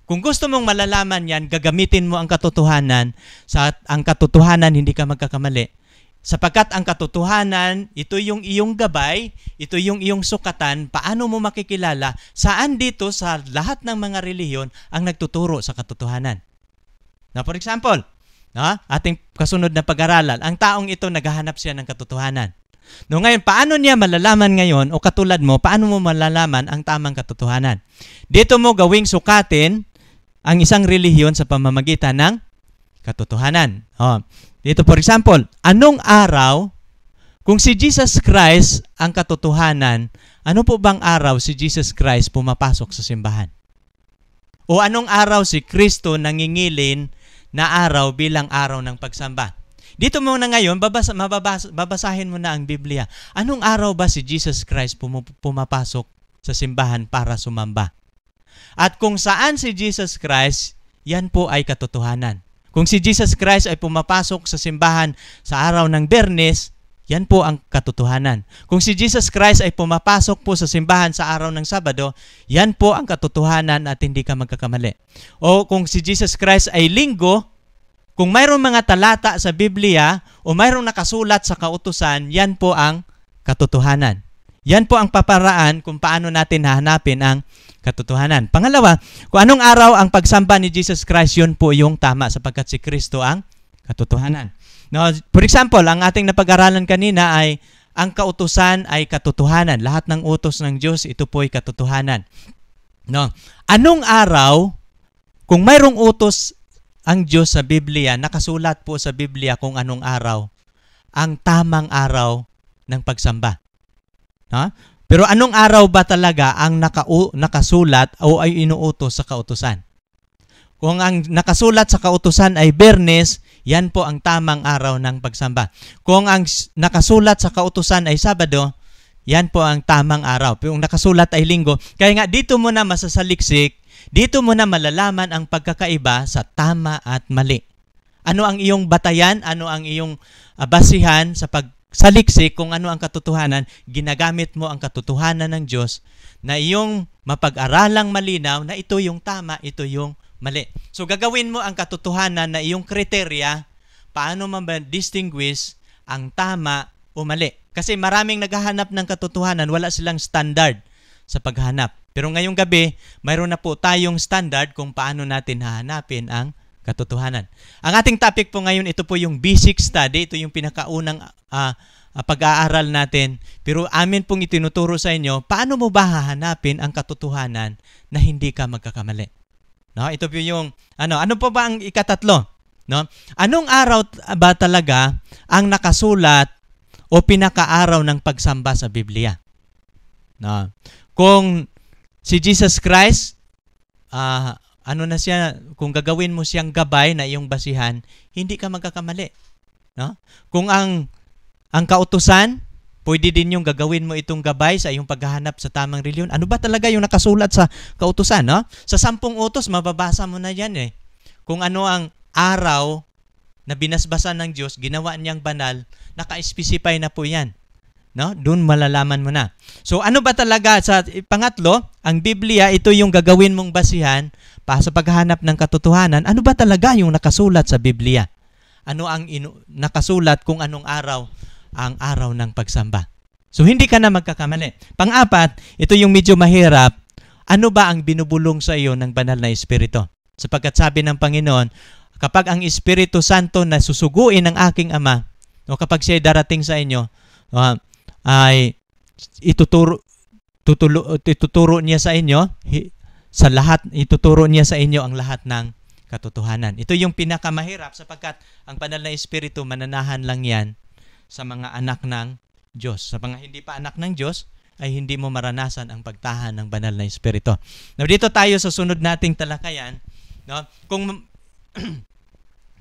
S1: Kung gusto mong malalaman yan, gagamitin mo ang katotohanan. Ang katotohanan, hindi ka magkakamali. Sapagkat ang katotohanan, ito yung iyong gabay, ito yung iyong sukatan, paano mo makikilala saan dito sa lahat ng mga relihiyon ang nagtuturo sa katotohanan. Now, for example, ating kasunod na pag-aralan, ang taong ito naghahanap siya ng katotohanan. No, ngayon, paano niya malalaman ngayon, o katulad mo, paano mo malalaman ang tamang katotohanan? Dito mo gawing sukatin ang isang relihiyon sa pamamagitan ng katotohanan. Dito, for example, anong araw, kung si Jesus Christ ang katotohanan, ano po bang araw si Jesus Christ pumapasok sa simbahan? O anong araw si Kristo nangingilin na araw bilang araw ng pagsamba? Dito muna ngayon, babasahin mo na ang Biblia. Anong araw ba si Jesus Christ pumapasok sa simbahan para sumamba? At kung saan si Jesus Christ, yan po ay katotohanan. Kung si Jesus Christ ay pumapasok sa simbahan sa araw ng Biyernes, yan po ang katotohanan. Kung si Jesus Christ ay pumapasok po sa simbahan sa araw ng Sabado, yan po ang katotohanan at hindi ka magkakamali. O kung si Jesus Christ ay Linggo, kung mayroong mga talata sa Biblia o mayroong nakasulat sa kautusan, yan po ang katotohanan. Yan po ang paparaan kung paano natin hahanapin ang katotohanan. Pangalawa, kung anong araw ang pagsamba ni Jesus Christ, yun po yung tama sapagkat si Kristo ang katotohanan. Now, for example, ang ating napag-aralan kanina ay ang kautusan ay katotohanan. Lahat ng utos ng Diyos, ito po ay katotohanan. No. Anong araw, kung mayroong utos ang Diyos sa Biblia, nakasulat po sa Biblia kung anong araw, ang tamang araw ng pagsamba. Pero anong araw ba talaga ang nakasulat o ay inuutos sa kautusan? Kung ang nakasulat sa kautusan ay Biyernes, yan po ang tamang araw ng pagsamba. Kung ang nakasulat sa kautusan ay Sabado, yan po ang tamang araw. Kung nakasulat ay Linggo, kaya nga dito mo na masasaliksik, dito mo na malalaman ang pagkakaiba sa tama at mali. Ano ang iyong batayan? Ano ang iyong basihan sa pagsaliksik kung ano ang katotohanan? Ginagamit mo ang katotohanan ng Diyos na iyong mapag-aralang malinaw na ito yung tama, ito yung mali. So gagawin mo ang katotohanan na iyong kriteria paano ma-distinguish ang tama o mali. Kasi maraming naghahanap ng katotohanan, wala silang standard sa paghanap. Pero ngayong gabi, mayroon na po tayong standard kung paano natin hahanapin ang katotohanan. Ang ating topic po ngayon, ito po yung basic study. Ito yung pinakaunang pag-aaral natin. Pero amin pong itinuturo sa inyo, paano mo ba hahanapin ang katotohanan na hindi ka magkakamali? No? Ito po yung, ano po ba ang ikatatlo? No? Anong araw ba talaga ang nakasulat o pinakaaraw ng pagsamba sa Biblia? No? Kung si Jesus Christ, kung gagawin mo siyang gabay na iyong basihan, hindi ka magkakamali. No? Kung ang kautusan, pwede din yung gagawin mo itong gabay sa iyong paghahanap sa tamang reliyon. Ano ba talaga yung nakasulat sa kautusan? No? Sa 10 utos, mababasa mo na yan eh. Kung ano ang araw na binasbasan ng Diyos, ginawa niyang banal, naka-specify na po yan. No? Doon malalaman mo na. So ano ba talaga sa pangatlo, ang Biblia, ito yung gagawin mong basihan para sa paghahanap ng katotohanan. Ano ba talaga yung nakasulat sa Biblia? Ano ang nakasulat kung anong araw ang araw ng pagsamba? So hindi ka na magkakamali. Pang-apat, ito yung medyo mahirap. Ano ba ang binubulong sa iyo ng banal na Espiritu? Sapagkat sabi ng Panginoon, kapag ang Espiritu Santo na susuguin ng aking Ama, o kapag siya darating sa inyo, ay ituturo niya sa inyo ituturo niya sa inyo ang lahat ng katotohanan. Ito yung pinakamahirap sapagkat ang banal na Espiritu mananahan lang yan sa mga anak ng Diyos. Sa mga hindi pa anak ng Diyos, ay hindi mo maranasan ang pagtahan ng banal na Espiritu. Now, dito tayo sa sunod nating talakayan. No? Kung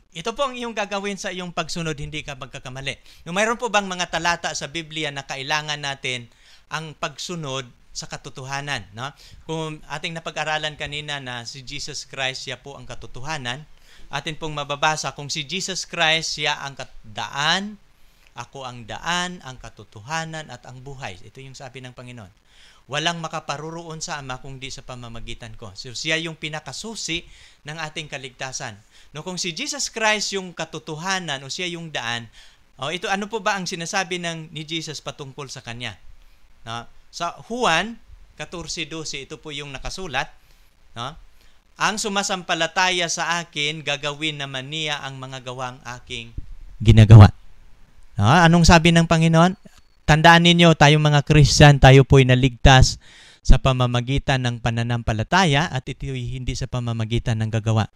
S1: ito po ang iyong gagawin sa iyong pagsunod, hindi ka magkakamali. No, mayroon po bang mga talata sa Biblia na kailangan natin ang pagsunod sa katotohanan? No? Kung ating napag-aralan kanina na si Jesus Christ, siya po ang katotohanan, atin pong mababasa kung si Jesus Christ, siya ang daan, ako ang daan, ang katotohanan at ang buhay. Ito yung sabi ng Panginoon. Walang makaparuroon sa Ama kung di sa pamamagitan ko. So, siya yung pinakasusi ng ating kaligtasan. No, kung si Jesus Christ yung katotohanan o siya yung daan, ito ano po ba ang sinasabi ni Jesus patungkol sa kanya? No? Sa Juan 14:12, ito po yung nakasulat. No? Ang sumasampalataya sa akin, gagawin naman niya ang mga gawang aking ginagawa. Anong sabi ng Panginoon? Tandaan ninyo, tayong mga Christian, tayo po'y naligtas sa pamamagitan ng pananampalataya at ito'y hindi sa pamamagitan ng gagawa.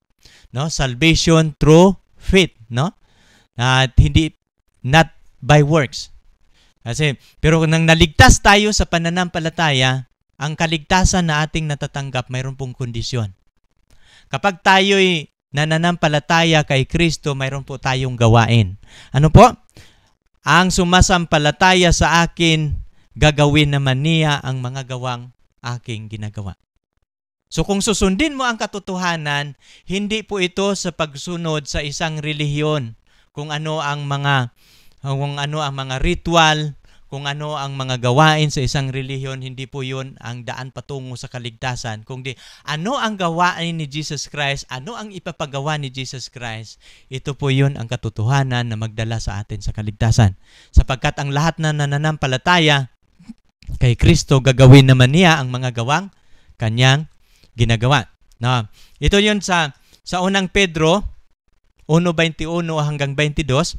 S1: No? Salvation through faith, no? At hindi not by works. Pero nang naligtas tayo sa pananampalataya, ang kaligtasan na ating natatanggap mayroon pong kondisyon. Kapag tayo'y nananampalataya kay Kristo, mayroon po tayong gawain. Ano po? Ang sumasampalataya sa akin, gagawin naman niya ang mga gawang aking ginagawa. So kung susundin mo ang katotohanan, hindi po ito sa pagsunod sa isang relihiyon, kung ano ang mga ritual, kung ano ang mga gawain sa isang relihiyon, hindi po yun ang daan patungo sa kaligtasan. Kundi ano ang gawain ni Jesus Christ, ano ang ipapagawa ni Jesus Christ, ito po yun ang katotohanan na magdala sa atin sa kaligtasan. Sapagkat ang lahat na nananampalataya kay Kristo, gagawin naman niya ang mga gawang kanyang ginagawa. Na, ito yun sa unang Pedro 1:21 hanggang 22,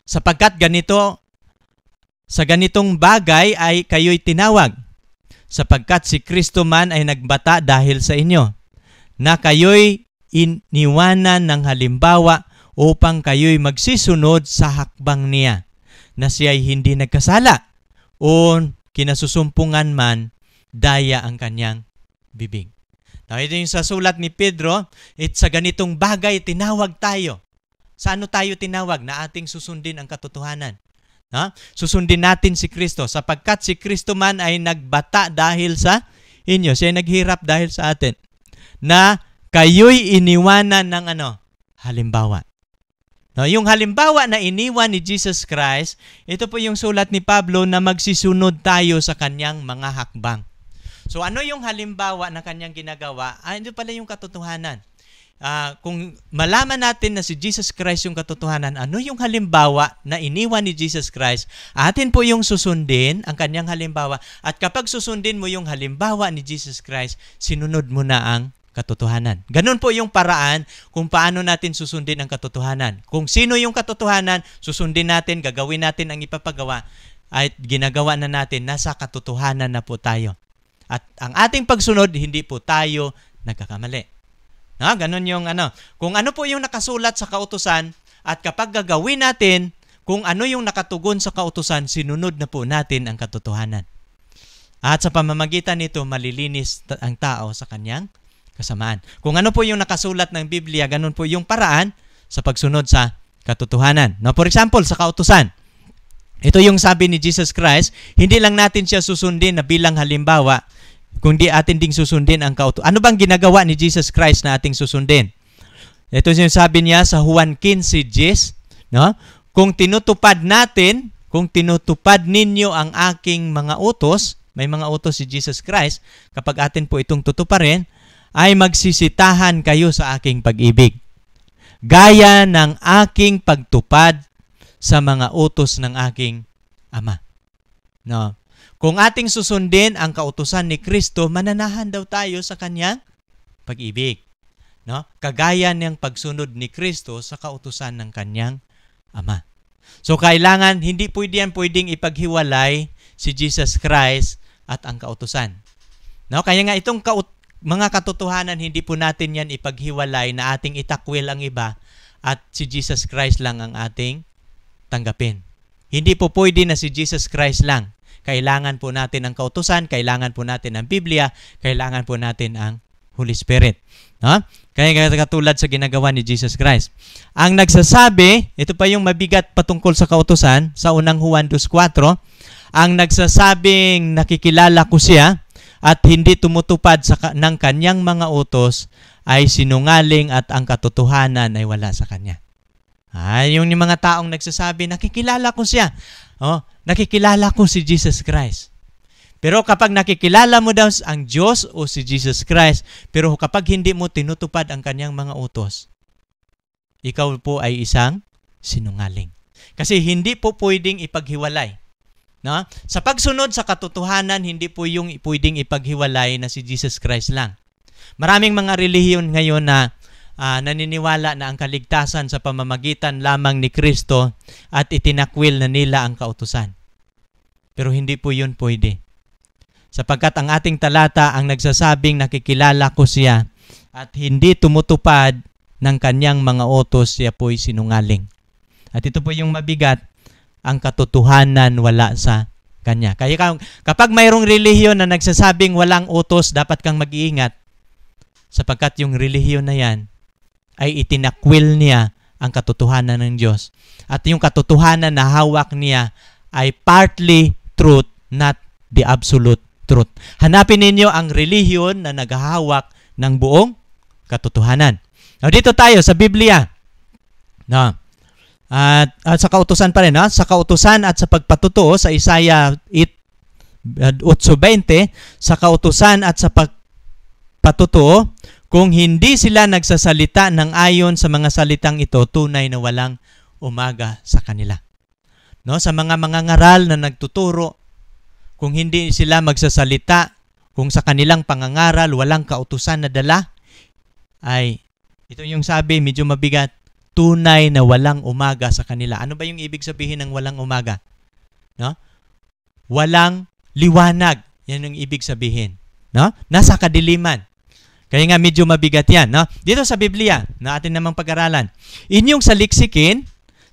S1: sapagkat sa ganitong bagay ay kayo'y tinawag, sapagkat si Kristo man ay nagbata dahil sa inyo, na kayo'y iniwanan ng halimbawa upang kayo'y magsisunod sa hakbang niya, na siya'y hindi nagkasala o kinasusumpungan man daya ang kanyang bibig. Now, ito yung sa sulat ni Pedro, sa ganitong bagay tinawag tayo. Sa ano tayo tinawag? Na ating susundin ang katotohanan. Susundin natin si Kristo, sapagkat si Kristo man ay nagbata dahil sa inyo. Siya ay naghirap dahil sa atin. Na kayo'y iniwanan ng halimbawa. No, yung halimbawa na iniwan ni Jesus Christ, ito po yung sulat ni Pablo na magsisunod tayo sa kanyang mga hakbang. So ano yung halimbawa na kanyang ginagawa? Ito pala yung katotohanan. Kung malaman natin na si Jesus Christ yung katotohanan, ano yung halimbawa na iniwan ni Jesus Christ, atin po yung susundin ang kanyang halimbawa. At kapag susundin mo yung halimbawa ni Jesus Christ, sinunod mo na ang katotohanan. Ganun po yung paraan kung paano natin susundin ang katotohanan. Kung sino yung katotohanan, susundin natin, gagawin natin ang ipapagawa, at ginagawa na natin, nasa katotohanan na po tayo. At ang ating pagsunod, hindi po tayo nagkakamali. Ganun yung kung ano po yung nakasulat sa kautusan, at kapag gagawin natin kung ano yung nakatugon sa kautusan, sinunod na po natin ang katotohanan. At sa pamamagitan nito, malilinis ang tao sa kanyang kasamaan. Kung ano po yung nakasulat ng Biblia, ganun po yung paraan sa pagsunod sa katotohanan. Now, for example, sa kautusan, ito yung sabi ni Jesus Christ, hindi lang natin siya susundin na bilang halimbawa, kundi atin ding susundin ang kautusan. Ano bang ginagawa ni Jesus Christ na ating susundin? Ito yung sabi niya sa Juan 15:10, no? Kung tinutupad ninyo ang aking mga utos, may mga utos si Jesus Christ, kapag atin po itong tutuparin, ay magsisitahan kayo sa aking pag-ibig. Gaya ng aking pagtupad sa mga utos ng aking Ama. No? Kung ating susundin ang kautusan ni Kristo, mananahan daw tayo sa kanyang pag-ibig. No? Kagaya ng pagsunod ni Kristo sa kautusan ng kanyang Ama. So kailangan, hindi pwedeng ipaghiwalay si Jesus Christ at ang kautusan. No? Kaya nga itong mga katotohanan, hindi po natin yan ipaghiwalay na ating itakwil ang iba at si Jesus Christ lang ang ating tanggapin. Hindi po pwede na si Jesus Christ lang. kailangan po natin ang kautusan, kailangan po natin ang Biblia, kailangan po natin ang Holy Spirit. No? Kaya katulad sa ginagawa ni Jesus Christ. Ang nagsasabi, ito pa yung mabigat patungkol sa kautusan, sa unang Juan 2:4, ang nagsasabing nakikilala ko siya at hindi tumutupad ng kanyang mga utos ay sinungaling at ang katotohanan ay wala sa kanya. Yung mga taong nagsasabi, nakikilala ko siya. Nakikilala ko si Jesus Christ. Pero kapag nakikilala mo daw ang Diyos o si Jesus Christ, pero kapag hindi mo tinutupad ang kanyang mga utos, ikaw po ay isang sinungaling. Kasi hindi po pwedeng ipaghiwalay. No? Sa pagsunod sa katotohanan, hindi po yung pwedeng ipaghiwalay na si Jesus Christ lang. Maraming mga relihiyon ngayon na naniniwala na ang kaligtasan sa pamamagitan lamang ni Kristo at itinakwil na nila ang kautusan. Pero hindi po yun pwede. Sapagkat ang ating talata ang nagsasabing nakikilala ko siya at hindi tumutupad ng kanyang mga utos, siya po'y sinungaling. At ito po yung mabigat, ang katotohanan wala sa kanya. Kaya kapag mayroong relihiyon na nagsasabing walang utos, dapat kang mag-iingat. Sapagkat yung relihiyon na yan ay itinakwil niya ang katotohanan ng Diyos. At yung katotohanan na hawak niya ay partly truth, not the absolute truth. Hanapin ninyo ang relihiyon na naghahawak ng buong katotohanan. Now, dito tayo sa Biblia. No. At sa kautusan pa rin, sa kautusan at sa pagpatutuo sa Isaiah 8:20, sa kautusan at sa pagpatutuo, kung hindi sila nagsasalita ng ayon sa mga salitang ito, tunay na walang umaga sa kanila. No, sa mga ngaral na nagtuturo, kung hindi sila magsasalita, kung sa kanilang pangangaral walang kautusan na dala, ay ito yung sabi, medyo mabigat, tunay na walang umaga sa kanila. Ano ba yung ibig sabihin ng walang umaga? No? Walang liwanag. Yan yung ibig sabihin. No? Nasa kadiliman. Kaya nga medyo mabigat yan. No? Dito sa Biblia, na atin namang pag-aralan, inyong saliksikin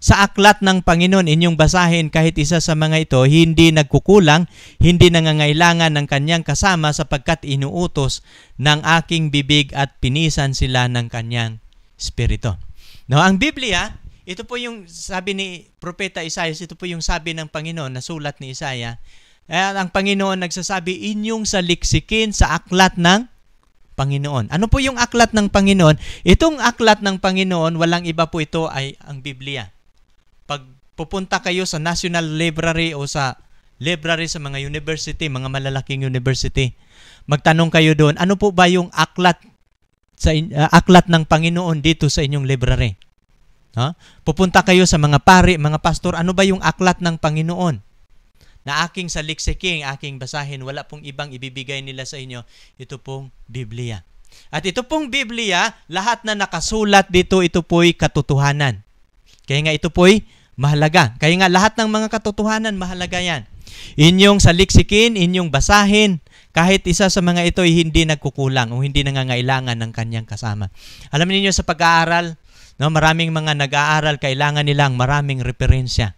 S1: sa aklat ng Panginoon, inyong basahin kahit isa sa mga ito, hindi nagkukulang, hindi nangangailangan ng kanyang kasama sapagkat inuutos ng aking bibig at pinisan sila ng kanyang spirito. No, ang Biblia, ito po yung sabi ni Propeta Isaiah, ito po yung sabi ng Panginoon na sulat ni Isaiah. Ang Panginoon nagsasabi, inyong saliksikin sa aklat ng Panginoon. Ano po yung aklat ng Panginoon? Itong aklat ng Panginoon, walang iba po ito ay ang Biblia. Pag pupunta kayo sa National Library o sa library sa mga university, mga malalaking university, magtanong kayo doon, ano po ba yung aklat ng Panginoon dito sa inyong library? Pupunta kayo sa mga pari, mga pastor, ano ba yung aklat ng Panginoon na aking saliksiking, aking basahin? Wala pong ibang ibibigay nila sa inyo. Ito pong Biblia. At ito pong Biblia, lahat na nakasulat dito, ito po'y katotohanan. Kaya nga ito po'y mahalaga. Kaya nga lahat ng mga katotohanan, mahalaga yan. Inyong saliksikin, inyong basahin, kahit isa sa mga ito ay hindi nagkukulang o hindi nangangailangan ng kanyang kasama. Alam niyo sa pag-aaral, no, maraming mga nag-aaral, kailangan nilang maraming referensya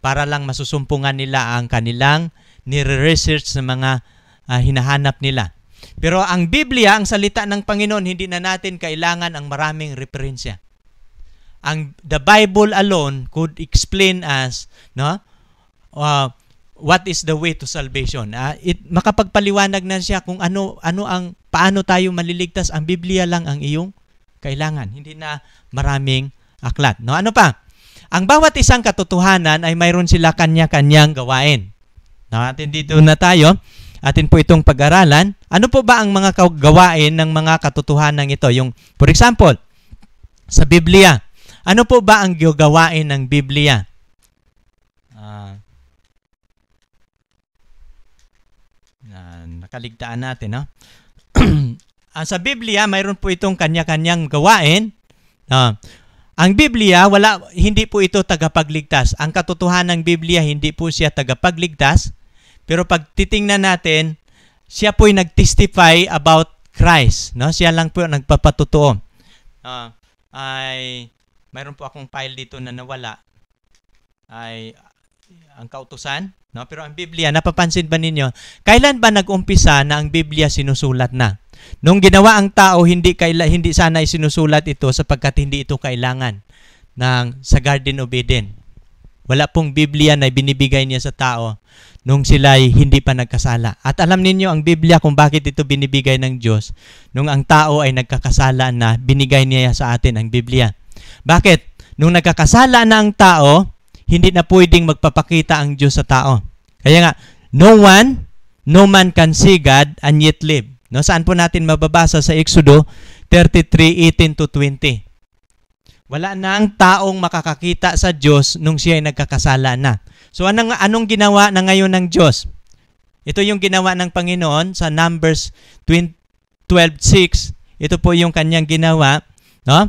S1: para lang masusumpungan nila ang kanilang nire-research sa mga hinahanap nila. Pero ang Biblia, ang salita ng Panginoon, hindi na natin kailangan ang maraming referensya. The Bible alone could explain us, no, what is the way to salvation. Makapagpaliwanag na siya kung paano tayo maliligtas. Ang Biblia lang ang iyong kailangan, hindi na maraming aklat. No, ano pa? Ang bawat isang katotohanan ay mayroon sila kanya-kanyang gawain. No, atin dito na tayo. Atin po itong pag-aralan. Ano po ba ang mga gawain ng mga katotohanan ito? Yung, for example, sa Biblia, ano po ba ang gawain ng Biblia? Nakaligtaan natin, no? Sa Biblia, mayroon po itong kanya-kanyang gawain. Ang Biblia, hindi po ito tagapagligtas. Ang katotohanan ng Biblia, hindi po siya tagapagligtas. Pero pag titingnan natin, siya po'y nag-testify about Christ. No? Siya lang po nagpapatutuo. Mayroon po akong file dito na nawala. ang kautusan, no? Pero ang Biblia, napapansin ba ninyo, kailan ba nag-umpisa na ang Biblia sinusulat na? Nung ginawa ang tao, hindi sana isinusulat ito sapagkat hindi ito kailangan sa Garden of Eden. Wala pong Biblia na binibigay niya sa tao nung sila ay hindi pa nagkasala. At alam ninyo ang Biblia kung bakit ito binibigay ng Diyos nung ang tao ay nagkakasala na, binigay niya sa atin ang Biblia. Bakit? Nung nagkakasala na ang tao, hindi na pwedeng magpapakita ang Diyos sa tao. Kaya nga, no man can see God and yet live. No, saan po natin mababasa sa Exodo 33:18-20? Wala na ang taong makakakita sa Diyos nung siya ay nagkakasala na. So anong ginawa na ngayon ng Diyos? Ito yung ginawa ng Panginoon sa Numbers 12:6. Ito po yung kanyang ginawa, no?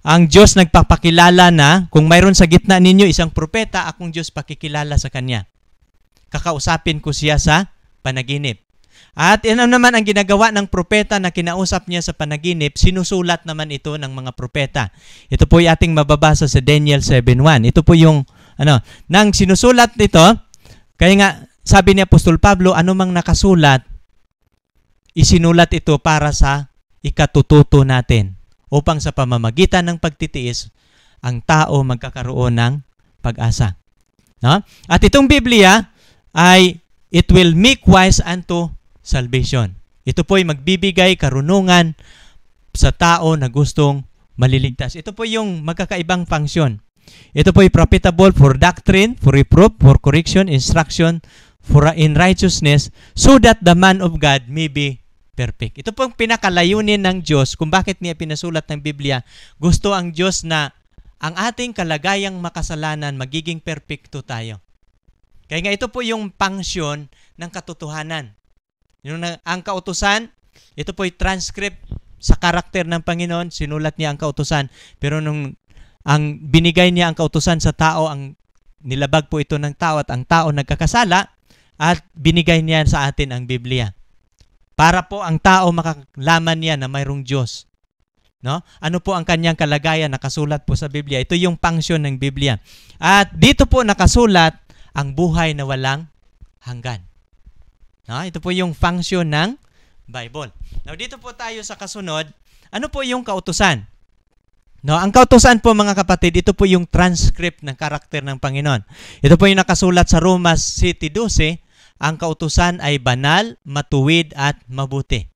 S1: Ang Diyos nagpapakilala na, kung mayroon sa gitna ninyo isang propeta, akong Diyos pakikilala sa kanya. Kakausapin ko siya sa panaginip. At ano naman ang ginagawa ng propeta na kinausap niya sa panaginip, sinusulat naman ito ng mga propeta. Ito po yung ating mababasa sa Daniel 7:1. Ito po yung, nang sinusulat nito, kaya nga, sabi ni Apostol Pablo, anumang nakasulat, isinulat ito para sa ikatututo natin, upang sa pamamagitan ng pagtitiis, ang tao magkakaroon ng pag-asa. No? At itong Biblia ay, it will make wise unto salvation. Ito po ay magbibigay karunungan sa tao na gustong maliligtas. Ito po yung magkakaibang function. Ito po ay profitable for doctrine, for reproof, for correction, instruction, for in righteousness, so that the man of God may be perfect. Ito pong pinakalayunin ng Diyos kung bakit niya pinasulat ng Biblia. Gusto ang Diyos na ang ating kalagayang makasalanan magiging perfecto tayo. Kaya nga ito po yung function ng katotohanan. Ang kautusan, ito po yung transcript sa karakter ng Panginoon, sinulat niya ang kautusan. Pero nung ang binigay niya ang kautusan sa tao, ang nilabag po ito ng tao at ang tao nagkakasala at binigay niya sa atin ang Biblia. Para po ang tao makalaman niya na mayroong Diyos. No? Ano po ang kanyang kalagayan nakasulat po sa Biblia? Ito yung function ng Biblia. At dito po nakasulat ang buhay na walang hanggan. No? Ito po yung function ng Bible. Now dito po tayo sa kasunod. Ano po yung kautusan? No, ang kautusan po mga kapatid, ito po yung transcript ng karakter ng Panginoon. Ito po yung nakasulat sa Romas 7:12. Ang kautusan ay banal, matuwid at mabuti.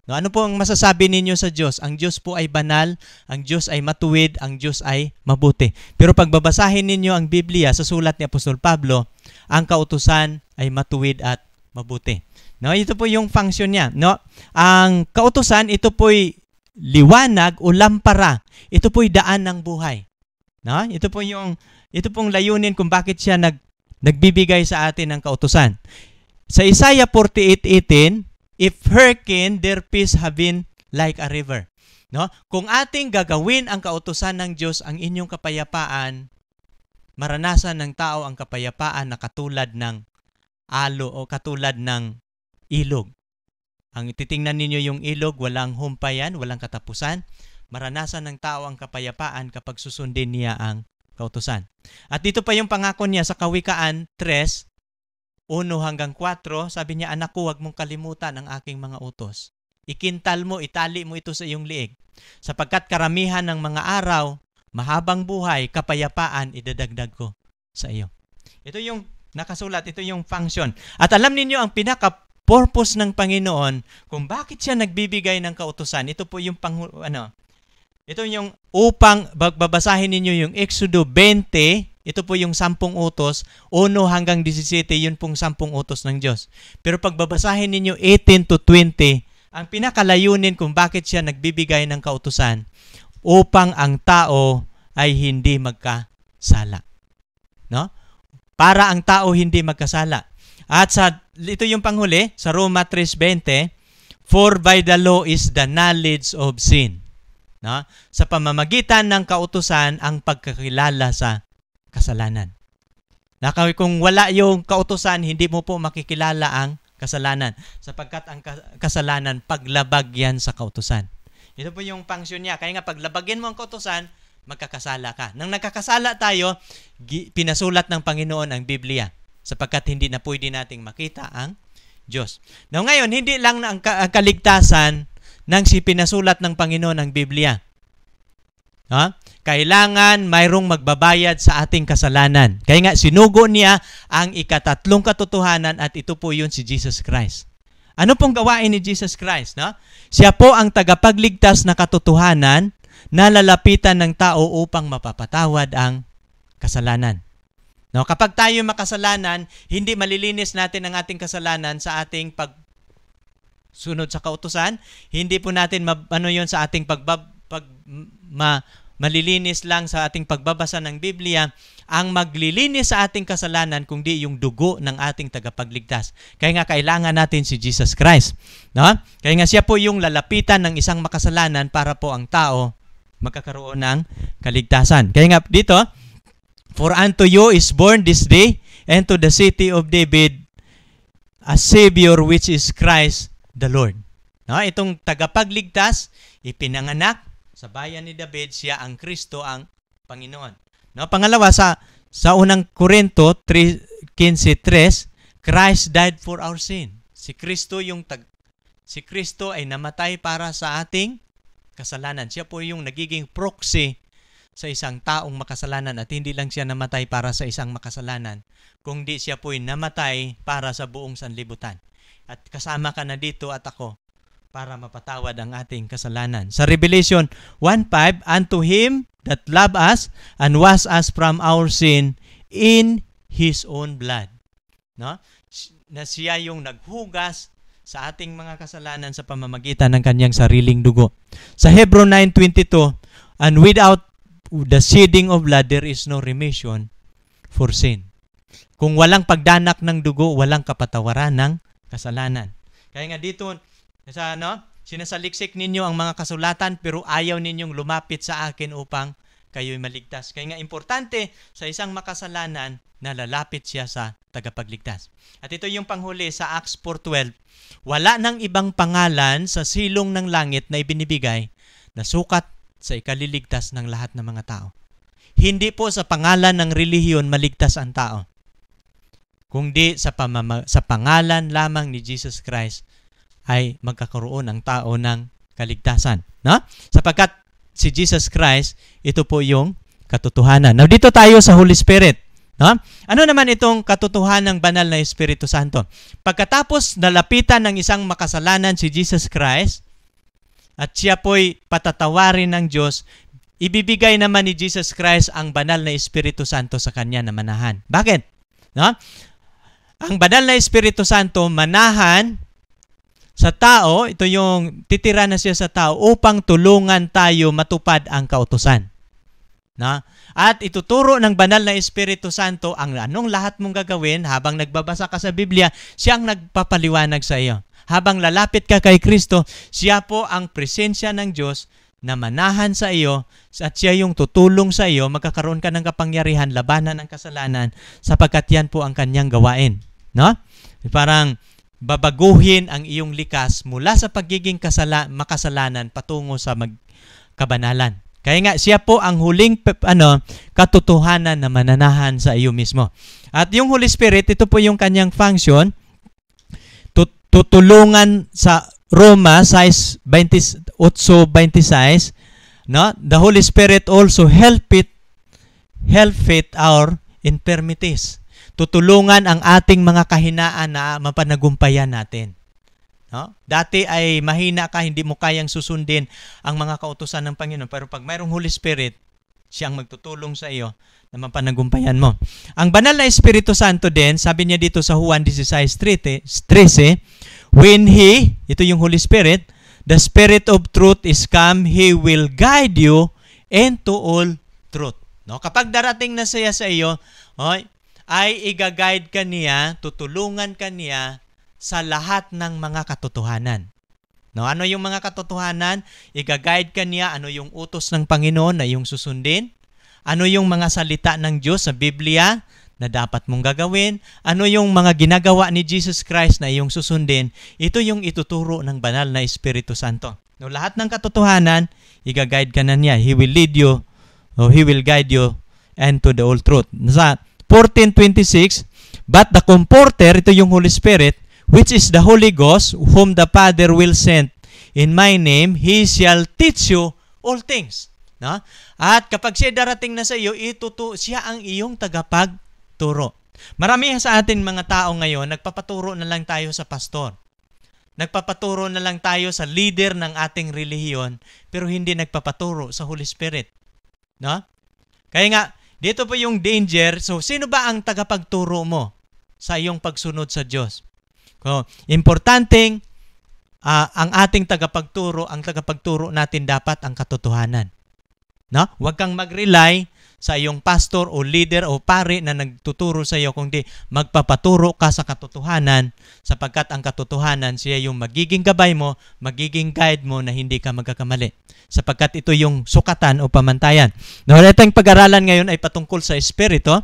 S1: No, ano po ang masasabi ninyo sa Diyos? Ang Diyos po ay banal, ang Diyos ay matuwid, ang Diyos ay mabuti. Pero pag babasahin ninyo ang Biblia sa sulat ni Apostol Pablo, ang kautusan ay matuwid at mabuti. No, ito po yung function niya. No, ang kautusan, ito po'y liwanag o lampara. Ito po'y daan ng buhay. No, ito pong layunin kung bakit siya nagbibigay sa atin ng kautusan. Sa Isaiah 48:18, if hearken their peace have been like a river. No? Kung ating gagawin ang kautusan ng Diyos, ang inyong kapayapaan, maranasan ng tao ang kapayapaan na katulad ng alo o katulad ng ilog. Ang titingnan ninyo yung ilog, walang humpayan, walang katapusan. Maranasan ng tao ang kapayapaan kapag susundin niya ang kautusan. At dito pa yung pangako niya sa Kawikaan 3:1-4, sabi niya, anak ko, huwag mong kalimutan ang aking mga utos. Ikintal mo, itali mo ito sa iyong liig. Sapagkat karamihan ng mga araw, mahabang buhay, kapayapaan, idadagdag ko sa iyo. Ito yung nakasulat, ito yung function. At alam ninyo, ang pinaka-purpose ng Panginoon, kung bakit siya nagbibigay ng kautusan, ito po yung ito yung upang babasahin ninyo yung Exodo 20, ito po yung 10 utos, 1-17, yun pong 10 utos ng Diyos. Pero pag babasahin ninyo 18-20, ang pinakalayunin kung bakit siya nagbibigay ng kautusan, upang ang tao ay hindi magkasala. No? Para ang tao hindi magkasala. At ito yung panghuli, sa Roma 3:20, for by the law is the knowledge of sin. No? Sa pamamagitan ng kautusan, ang pagkakilala sa kasalanan. Kung wala yung kautusan, hindi mo po makikilala ang kasalanan. Sapagkat ang kasalanan, paglabag yan sa kautusan. Ito po yung function niya. Kaya nga, paglabagin mo ang kautusan, magkakasala ka. Nang nagkakasala tayo, pinasulat ng Panginoon ang Biblia sapagkat hindi na pwede nating makita ang Diyos. Now ngayon, hindi lang ang kaligtasan nang pinasulat ng Panginoon ang Biblia. Kailangan mayroong magbabayad sa ating kasalanan. Kaya nga, sinugo niya ang ikatatlong katotohanan at ito po yun si Jesus Christ. Ano pong gawain ni Jesus Christ? No? Siya po ang tagapagligtas na katotohanan na lalapitan ng tao upang mapapatawad ang kasalanan. No, kapag tayo makasalanan, hindi malilinis natin ang ating kasalanan sa ating pagsunod sa kautusan. Hindi po natin sa ating malilinis lang sa ating pagbabasa ng Biblia. Ang maglilinis sa ating kasalanan kundi yung dugo ng ating tagapagligtas. Kaya nga kailangan natin si Jesus Christ. No? Kaya nga siya po yung lalapitan ng isang makasalanan para po ang tao magkakaroon ng kaligtasan. Kaya nga dito, for unto you is born this day, and to the city of David, a Savior which is Christ the Lord. No? Itong tagapagligtas, ipinanganak sa bayan ni David, siya ang Kristo, ang Panginoon. No? Pangalawa, sa unang Korinto 3:15-3, Christ died for our sin. Si Kristo ay namatay para sa ating kasalanan. Siya po yung nagiging proxy sa isang taong makasalanan at hindi lang siya namatay para sa isang makasalanan, kundi siya po'y namatay para sa buong sanlibutan. At kasama ka na dito at ako para mapatawad ang ating kasalanan. Sa Revelation 1:5, unto Him that loved us and washed us from our sin in His own blood. No? Na siya yung naghugas sa ating mga kasalanan sa pamamagitan ng kanyang sariling dugo. Sa Hebrew 9:22, and without the shedding of blood, there is no remission for sin. Kung walang pagdanak ng dugo, walang kapatawaran ng kasalanan. Kaya nga dito, sinasaliksik ninyo ang mga kasulatan pero ayaw ninyong lumapit sa akin upang kayo'y maligtas. Kaya nga importante sa isang makasalanan na lalapit siya sa tagapagligtas. At ito yung panghuli sa Acts 4:12. Wala nang ibang pangalan sa silong ng langit na ibinibigay na sukat sa ikaliligtas ng lahat ng mga tao. Hindi po sa pangalan ng relihiyon maligtas ang tao, kundi sa pangalan lamang ni Jesus Christ ay magkakaroon ang tao ng kaligtasan. No? Sapagkat si Jesus Christ, ito po yung katotohanan. Now dito tayo sa Holy Spirit. No? Ano naman itong katotohanan ng banal na Espiritu Santo? Pagkatapos nalapitan ng isang makasalanan si Jesus Christ, at siya po'y patatawarin ng Diyos, ibibigay naman ni Jesus Christ ang banal na Espiritu Santo sa kanya na manahan. Bakit? No? Ang banal na Espiritu Santo manahan sa tao, ito yung titira na siya sa tao upang tulungan tayo matupad ang kautusan. No? At ituturo ng banal na Espiritu Santo ang anong lahat mong gagawin habang nagbabasa ka sa Biblia, siya ang nagpapaliwanag sa iyo. Habang lalapit ka kay Kristo, siya po ang presensya ng Diyos na manahan sa iyo at siya yung tutulong sa iyo, magkakaroon ka ng kapangyarihan labanan ang kasalanan sapagkat yan po ang kanyang gawain. No? Parang babaguhin ang iyong likas mula sa pagiging makasalanan patungo sa kabanalan. Kaya nga siya po ang huling katotohanan na mananahan sa iyo mismo. At yung Holy Spirit, ito po yung kanyang function, tutulungan sa Roma 6:28-26, no? The Holy Spirit also help it our infirmities. Tutulungan ang ating mga kahinaan na mapanagumpayan natin. No? Dati ay mahina ka, hindi mo kayang susundin ang mga kautusan ng Panginoon. Pero pag mayroong Holy Spirit, siya ang magtutulong sa iyo na mapanagumpayan mo. Ang banal na Espiritu Santo din, sabi niya dito sa Juan 16:13, when ito yung Holy Spirit, the Spirit of truth is come, He will guide you into all truth. No? Kapag darating na siya sa iyo, ay i-guide ka niya, tutulungan ka niya sa lahat ng mga katotohanan. No, ano yung mga katotohanan? I-guide ka niya, ano yung utos ng Panginoon na yung susundin? Ano yung mga salita ng Diyos sa Biblia na dapat mong gagawin? Ano yung mga ginagawa ni Jesus Christ na yung susundin? Ito yung ituturo ng banal na Espiritu Santo. No, lahat ng katotohanan, i-guide ka na niya. He will lead you
S2: He will guide you into the all truth. Sa 14:26, but the Comforter, ito yung Holy Spirit, which is the Holy Ghost, whom the Father will send in my name, He shall teach you all things. No? At kapag siya darating na sa iyo, siya ang iyong tagapagturo. Marami sa atin mga tao ngayon, nagpapaturo na lang tayo sa pastor. Nagpapaturo na lang tayo sa leader ng ating relihiyon, pero hindi nagpapaturo sa Holy Spirit. No? Kaya nga, dito po yung danger. So, sino ba ang tagapagturo mo sa iyong pagsunod sa Diyos? Importanteng ang ating tagapagturo, ang tagapagturo natin dapat ang katotohanan. No? Huwag kang mag-rely sa iyong pastor o leader o pare na nagtuturo sa iyo, kundi magpapaturo ka sa katotohanan, sapagkat ang katotohanan siya yung magiging gabay mo, magiging guide mo na hindi ka magkakamali. Sapagkat ito yung sukatan o pamantayan. No, itong pag-aralan ngayon ay patungkol sa Espiritu,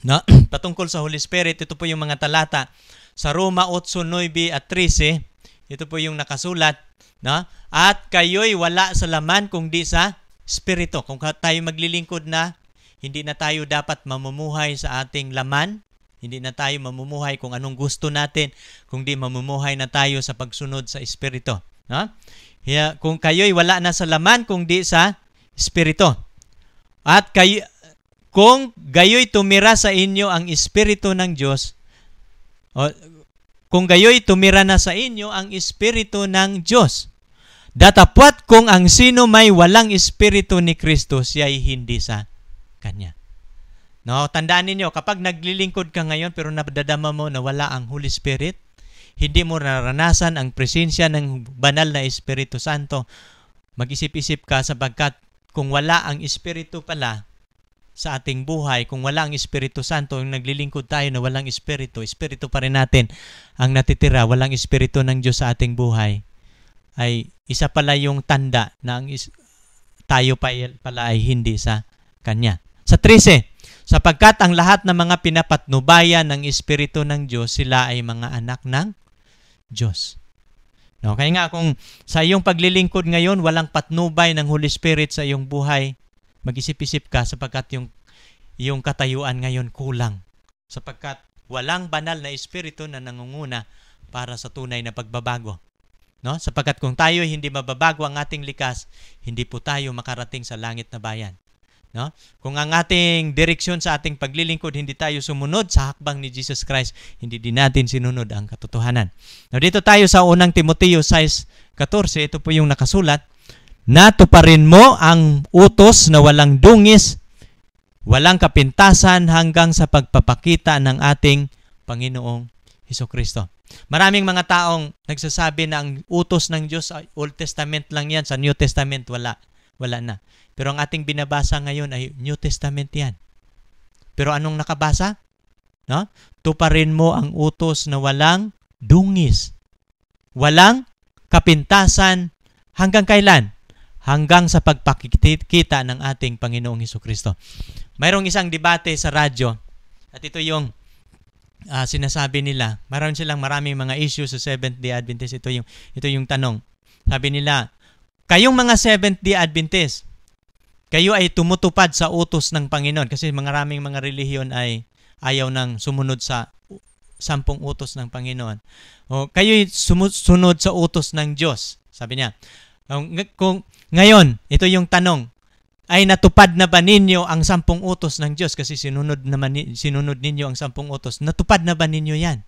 S2: no? Patungkol sa Holy Spirit. Ito po yung mga talata sa Roma 8, 9 at 13. Ito po yung nakasulat, no? At kayo'y wala sa laman kundi sa Espiritu. Kung tayo maglilingkod na, hindi na tayo dapat mamumuhay sa ating laman, hindi na tayo mamumuhay kung anong gusto natin, kundi mamumuhay na tayo sa pagsunod sa Espiritu. No? Kung kayo'y wala na sa laman kundi sa Espiritu. At kung gayo'y tumira sa inyo ang Espiritu ng Diyos, kung gayo'y tumira na sa inyo ang Espiritu ng Diyos, datapwat kung ang sino may walang Espiritu ni Kristo, siya ay hindi sa Kanya. No, tandaan ninyo, kapag naglilingkod ka ngayon pero nadadama mo na wala ang Holy Spirit, hindi mo naranasan ang presensya ng banal na Espiritu Santo, mag-isip-isip ka, sapagkat kung wala ang Espiritu pala sa ating buhay, kung wala ang Espiritu Santo, yung naglilingkod tayo na walang Espiritu, Espiritu pa rin natin ang natitira, walang Espiritu ng Diyos sa ating buhay, ay isa pala yung tanda na tayo pala ay hindi sa Kanya. Sa 13, sapagkat ang lahat ng mga pinapatnubayan ng Espiritu ng Diyos, sila ay mga anak ng Diyos. No, kaya nga kung sa iyong paglilingkod ngayon, walang patnubay ng Holy Spirit sa iyong buhay, mag-isip-isip ka, sapagkat yung katayuan ngayon kulang. Sapagkat walang banal na Espiritu na nangunguna para sa tunay na pagbabago. No? Sapagkat kung tayo hindi mababago ang ating likas, hindi po tayo makarating sa langit na bayan. No? Kung ang ating direksyon sa ating paglilingkod, hindi tayo sumunod sa hakbang ni Jesus Christ, hindi din natin sinunod ang katotohanan. Now, dito tayo sa unang Timoteo 6:14, ito po yung nakasulat, natuparin mo ang utos na walang dungis, walang kapintasan hanggang sa pagpapakita ng ating Panginoong Hesukristo. Maraming mga taong nagsasabi na ang utos ng Diyos ay Old Testament lang yan, sa New Testament wala na. Pero ang ating binabasa ngayon ay New Testament yan. Pero anong nakabasa? No? Tuparin mo ang utos na walang dungis, walang kapintasan, hanggang kailan? Hanggang sa pagpakikita ng ating Panginoong Hesukristo. Mayroong isang debate sa radyo, at ito yung sinasabi nila. Maraming mga issues sa Seventh-day Adventist. Ito yung tanong. Sabi nila, kayong mga Seventh-day Adventist, kayo ay tumutupad sa utos ng Panginoon, kasi maraming mga relihiyon ay ayaw nang sumunod sa 10 utos ng Panginoon. O kayo ay sumusunod sa utos ng Diyos. Sabi niya. Kung ngayon, ito yung tanong, ay natupad na ba ninyo ang 10 utos ng Diyos? Kasi sinunod ninyo ang 10 utos. Natupad na ba ninyo yan?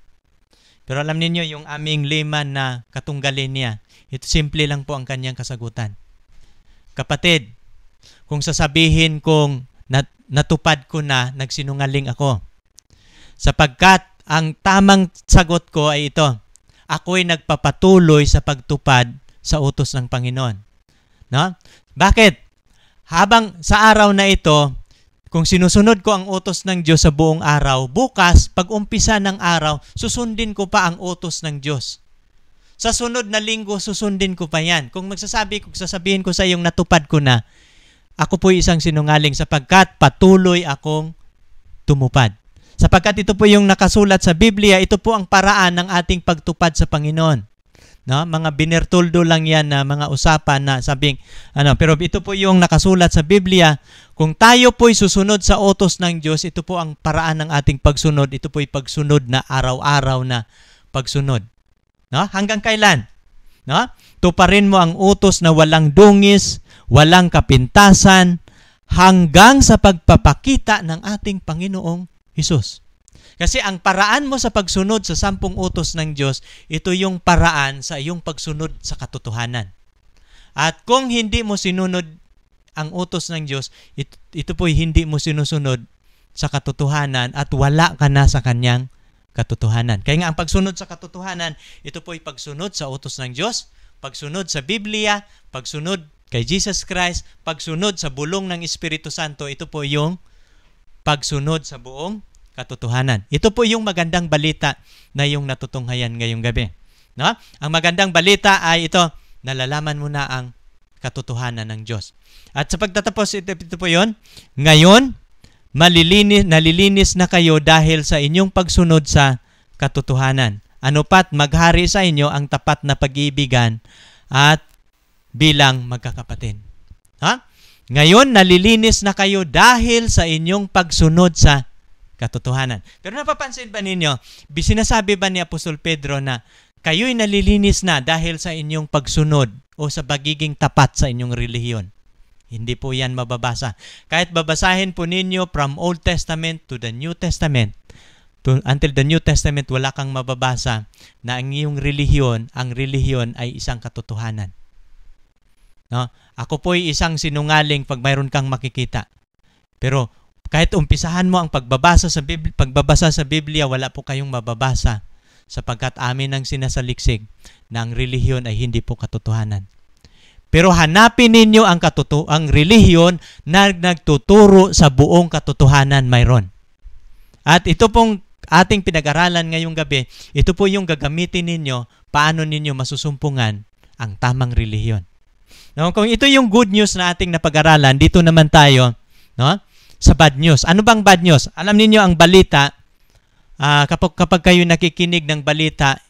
S2: Pero alam ninyo, yung aming layman na katunggalin niya, ito simple lang po ang kanyang kasagutan. Kapatid, kung sasabihin kong natupad ko na, nagsinungaling ako. Sapagkat ang tamang sagot ko ay ito, ako'y nagpapatuloy sa pagtupad sa utos ng Panginoon. No? Bakit? Habang sa araw na ito, kung sinusunod ko ang utos ng Diyos sa buong araw, bukas, pag umpisa ng araw, susundin ko pa ang utos ng Diyos. Sa sunod na linggo, susundin ko pa yan. Kung sasabihin ko sa iyong natupad ko na, ako po isang sinungaling, sapagkat patuloy akong tumupad. Sapagkat ito po yung nakasulat sa Biblia, ito po ang paraan ng ating pagtupad sa Panginoon. No? Mga binertoldo lang yan na mga usapan na sabing, pero ito po yung nakasulat sa Biblia. Kung tayo po'y susunod sa utos ng Diyos, ito po ang paraan ng ating pagsunod. Ito po'y pagsunod na araw-araw na pagsunod. No? Hanggang kailan? No? Tuparin mo ang utos na walang dungis, walang kapintasan, hanggang sa pagpapakita ng ating Panginoong Hesus. Kasi ang paraan mo sa pagsunod sa 10 utos ng Diyos, ito yung paraan sa iyong pagsunod sa katotohanan. At kung hindi mo sinunod ang utos ng Diyos, ito po'y hindi mo sinusunod sa katotohanan at wala ka na sa kanyang katotohanan. Kaya nga ang pagsunod sa katotohanan, ito po'y pagsunod sa utos ng Diyos, pagsunod sa Biblia, pagsunod kay Jesus Christ, pagsunod sa bulong ng Espiritu Santo, ito po yung pagsunod sa buong katotohanan. Ito po yung magandang balita na yung natutunghayan ngayong gabi. No? Ang magandang balita ay ito, nalalaman mo na ang katotohanan ng Diyos. At sa pagtatapos, ito po yun. Ngayon, nalilinis na kayo dahil sa inyong pagsunod sa katotohanan. Ano pat maghari sa inyo ang tapat na pag-iibigan at bilang magkakapatid. Ha? Ngayon, nalilinis na kayo dahil sa inyong pagsunod sa katotohanan. Pero napapansin ba ninyo, sinasabi ba ni Apostol Pedro na kayo'y nalilinis na dahil sa inyong pagsunod o sa pagiging tapat sa inyong relihiyon? Hindi po yan mababasa. Kahit babasahin po ninyo from Old Testament to the New Testament, until the New Testament, wala kang mababasa na ang iyong relihiyon, ang relihiyon ay isang katotohanan. No? Ako po'y isang sinungaling pag mayroon kang makikita. Pero kahit umpisahan mo ang pagbabasa sa Biblia, wala po kayong mababasa sapagkat amin ang sinasaliksik na ang relihiyon ay hindi po katotohanan. Pero hanapin ninyo ang relihiyon na nagtuturo sa buong katotohanan mayroon. At ito pong ating pinag-aralan ngayong gabi, ito po yung gagamitin ninyo paano ninyo masusumpungan ang tamang relihiyon. No, kung ito yung good news na ating napag-aralan, dito naman tayo, no? Sa bad news. Ano bang bad news? Alam niyo ang balita, kapag kayo nakikinig ng balita,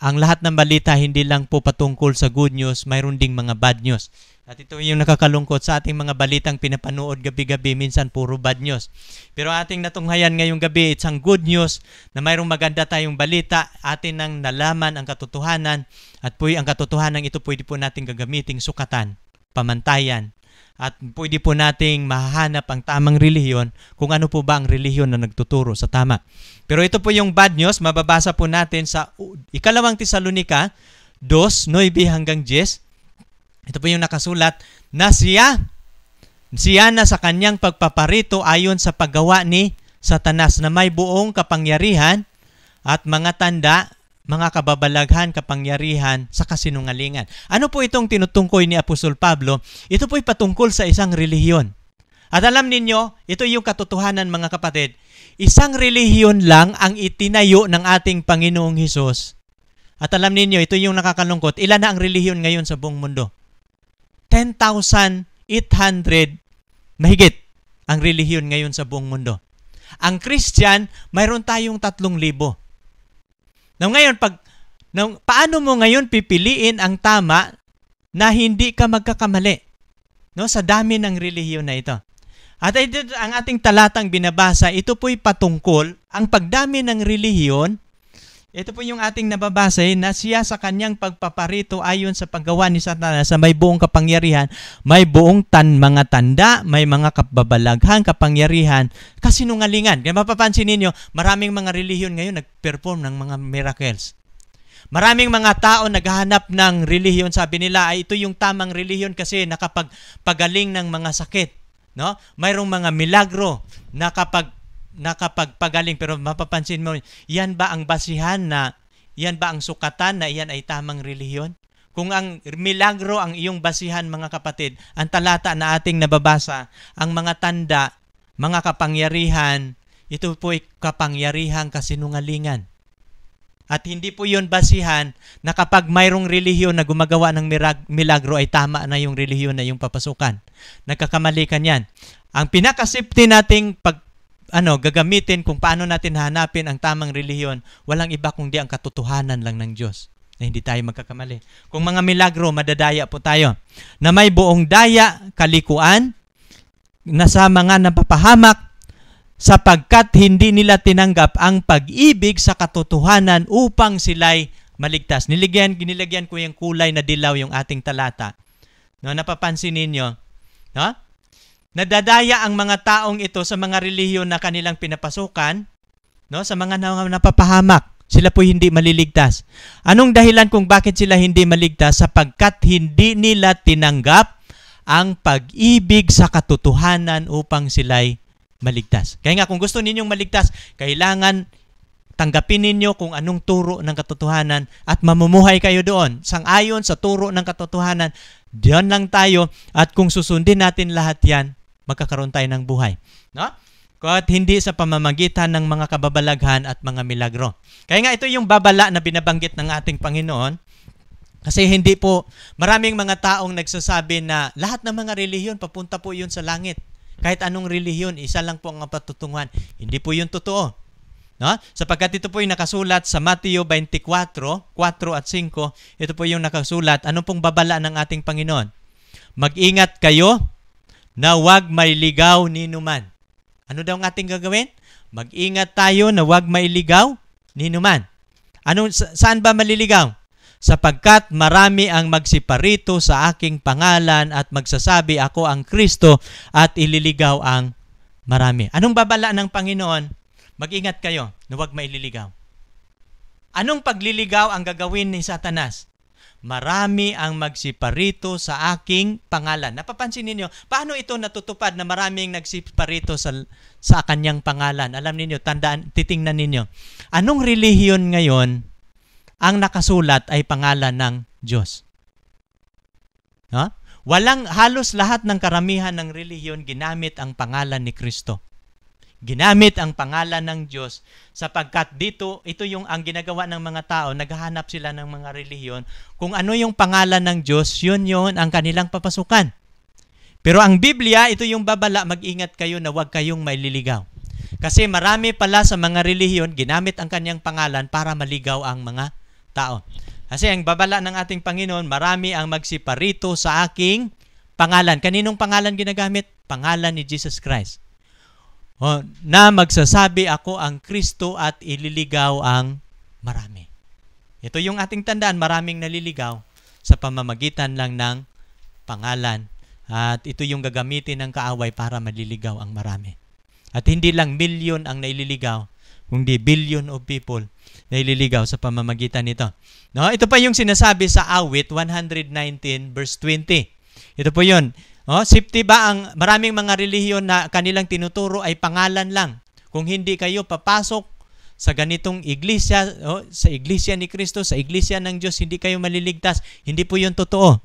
S2: ang lahat ng balita hindi lang po patungkol sa good news, mayroon ding mga bad news. At ito yung nakakalungkot sa ating mga balitang pinapanood gabi-gabi, minsan puro bad news. Pero ating natunghayan ngayong gabi, it's ang good news na mayroong maganda tayong balita, atin nang nalaman ang katotohanan, at ang katotohanan ito pwede po nating gagamiting sukatan, pamantayan, at pwede po nating mahahanap ang tamang relihiyon kung ano po ba ang relihiyon na nagtuturo sa tama. Pero ito po yung bad news, mababasa po natin sa 2 Tesalonica 2:9-10. Ito po yung nakasulat na siya na sa kanyang pagpaparito ayon sa paggawa ni Satanas na may buong kapangyarihan at mga tanda, mga kababalaghan, kapangyarihan sa kasinungalingan. Ano po itong tinutungkoy ni Apostol Pablo? Ito po'y patungkol sa isang relihiyon. At alam ninyo, ito yung katotohanan mga kapatid, isang relihiyon lang ang itinayo ng ating Panginoong Hesus. At alam ninyo, ito yung nakakalungkot, ilan na ang relihiyon ngayon sa buong mundo? 10,800 mahigit ang relihiyon ngayon sa buong mundo. Ang Christian, mayroon tayong 3,000. Now, ngayon, paano mo ngayon pipiliin ang tama na hindi ka magkakamali? No, sa dami ng relihiyon na ito. At ito, ang ating talatang binabasa, ito po'y patungkol, ang pagdami ng relihiyon, ito po yung ating nababasa na siya sa kanyang pagpaparito ayon sa paggawa ni Satanas sa may buong kapangyarihan, may buong mga tanda, may mga kababalaghan, kapangyarihan, kasinungalingan. Kaya mapapansin ninyo, maraming mga relihiyon ngayon nag-perform ng mga miracles. Maraming mga tao naghahanap ng relihiyon, sabi nila ay ito yung tamang relihiyon kasi nakapagpagaling ng mga sakit. No? Mayroong mga milagro na nakapagpagaling, pero mapapansin mo, yan ba ang basihan na, yan ba ang sukatan na yan ay tamang relihiyon? Kung ang milagro ang iyong basihan mga kapatid, ang talata na ating nababasa, ang mga tanda, mga kapangyarihan, ito po ay kapangyarihang kasinungalingan. At hindi po yun basihan na kapag mayroong relihiyon na gumagawa ng milagro ay tama na yung relihiyon na yung papasukan. Nagkakamali ka niyan. Ang pinaka-safety nating gagamitin kung paano natin hanapin ang tamang relihiyon, walang iba kundi ang katotohanan lang ng Diyos. na hindi tayo magkakamali. Kung mga milagro, madadaya po tayo. Na may buong daya, kalikuan, na sa mga napapahamak, sapagkat hindi nila tinanggap ang pag-ibig sa katotohanan upang sila'y maligtas. Ginilagyan ko yung kulay na dilaw yung ating talata. No, napapansin ninyo? No? Nadadaya ang mga taong ito sa mga relihiyon na kanilang pinapasukan, no, sa mga napapahamak. Sila po hindi maliligtas. Anong dahilan kung bakit sila hindi maligtas? Sapagkat hindi nila tinanggap ang pag-ibig sa katotohanan upang sila'y maligtas. Kaya nga kung gusto ninyong maligtas, kailangan tanggapin ninyo kung anong turo ng katotohanan at mamumuhay kayo doon. Sang-ayon sa turo ng katotohanan, diyan lang tayo, at kung susundin natin lahat yan, magkakaroon tayo ng buhay. No? At hindi sa pamamagitan ng mga kababalaghan at mga milagro. Kaya nga ito yung babala na binabanggit ng ating Panginoon. Kasi hindi po, maraming mga taong nagsasabi na lahat ng mga relihiyon, papunta po yun sa langit. Kahit anong relihiyon, isa lang po ang patutunguhan. Hindi po yun totoo. No? Sapagkat ito po yung nakasulat sa Mateo 24, 4 at 5. Ito po yung nakasulat. Ano pong babala ng ating Panginoon? Mag-ingat kayo na huwag mailigaw ni numan. Ano daw ang ating gagawin? Mag-ingat tayo na huwag mailigaw ni numan. Saan ba maliligaw? Sapagkat marami ang magsiparito sa aking pangalan at magsasabi ako ang Kristo at ililigaw ang marami. Anong babala ng Panginoon? Mag-ingat kayo na huwag maililigaw. Anong pagliligaw ang gagawin ni Satanas? Marami ang magsiparito sa aking pangalan. Napapansin ninyo, paano ito natutupad na maraming nagsiparito sa kanyang pangalan? Alam ninyo, titingnan ninyo. Anong relihiyon ngayon ang nakasulat ay pangalan ng Diyos? No? Halos lahat ng karamihan ng relihiyon ginamit ang pangalan ni Kristo. Ginamit ang pangalan ng Diyos sapagkat ito yung ang ginagawa ng mga tao, naghahanap sila ng mga relihiyon. Kung ano yung pangalan ng Diyos, yun ang kanilang papasukan. Pero ang Biblia, ito yung babala, mag-ingat kayo na huwag kayong maililigaw. Kasi marami pala sa mga relihiyon, ginamit ang kanyang pangalan para maligaw ang mga tao. Kasi ang babala ng ating Panginoon, marami ang magsiparito sa aking pangalan. Kaninong pangalan ginagamit? Pangalan ni Jesus Christ. Na magsasabi ako ang Kristo at ililigaw ang marami. Ito yung ating tandaan, maraming naliligaw sa pamamagitan lang ng pangalan. At ito yung gagamitin ng kaaway para maliligaw ang marami. At hindi lang milyon ang naililigaw, kundi billion of people na ililigaw sa pamamagitan nito. No, ito pa yung sinasabi sa Awit 119 verse 20. Ito po yun. Safety ba ang maraming mga relihiyon na kanilang tinuturo ay pangalan lang. Kung hindi kayo papasok sa ganitong iglesia, sa iglesia ni Kristo, sa iglesia ng Diyos, hindi kayo maliligtas. Hindi po yun totoo.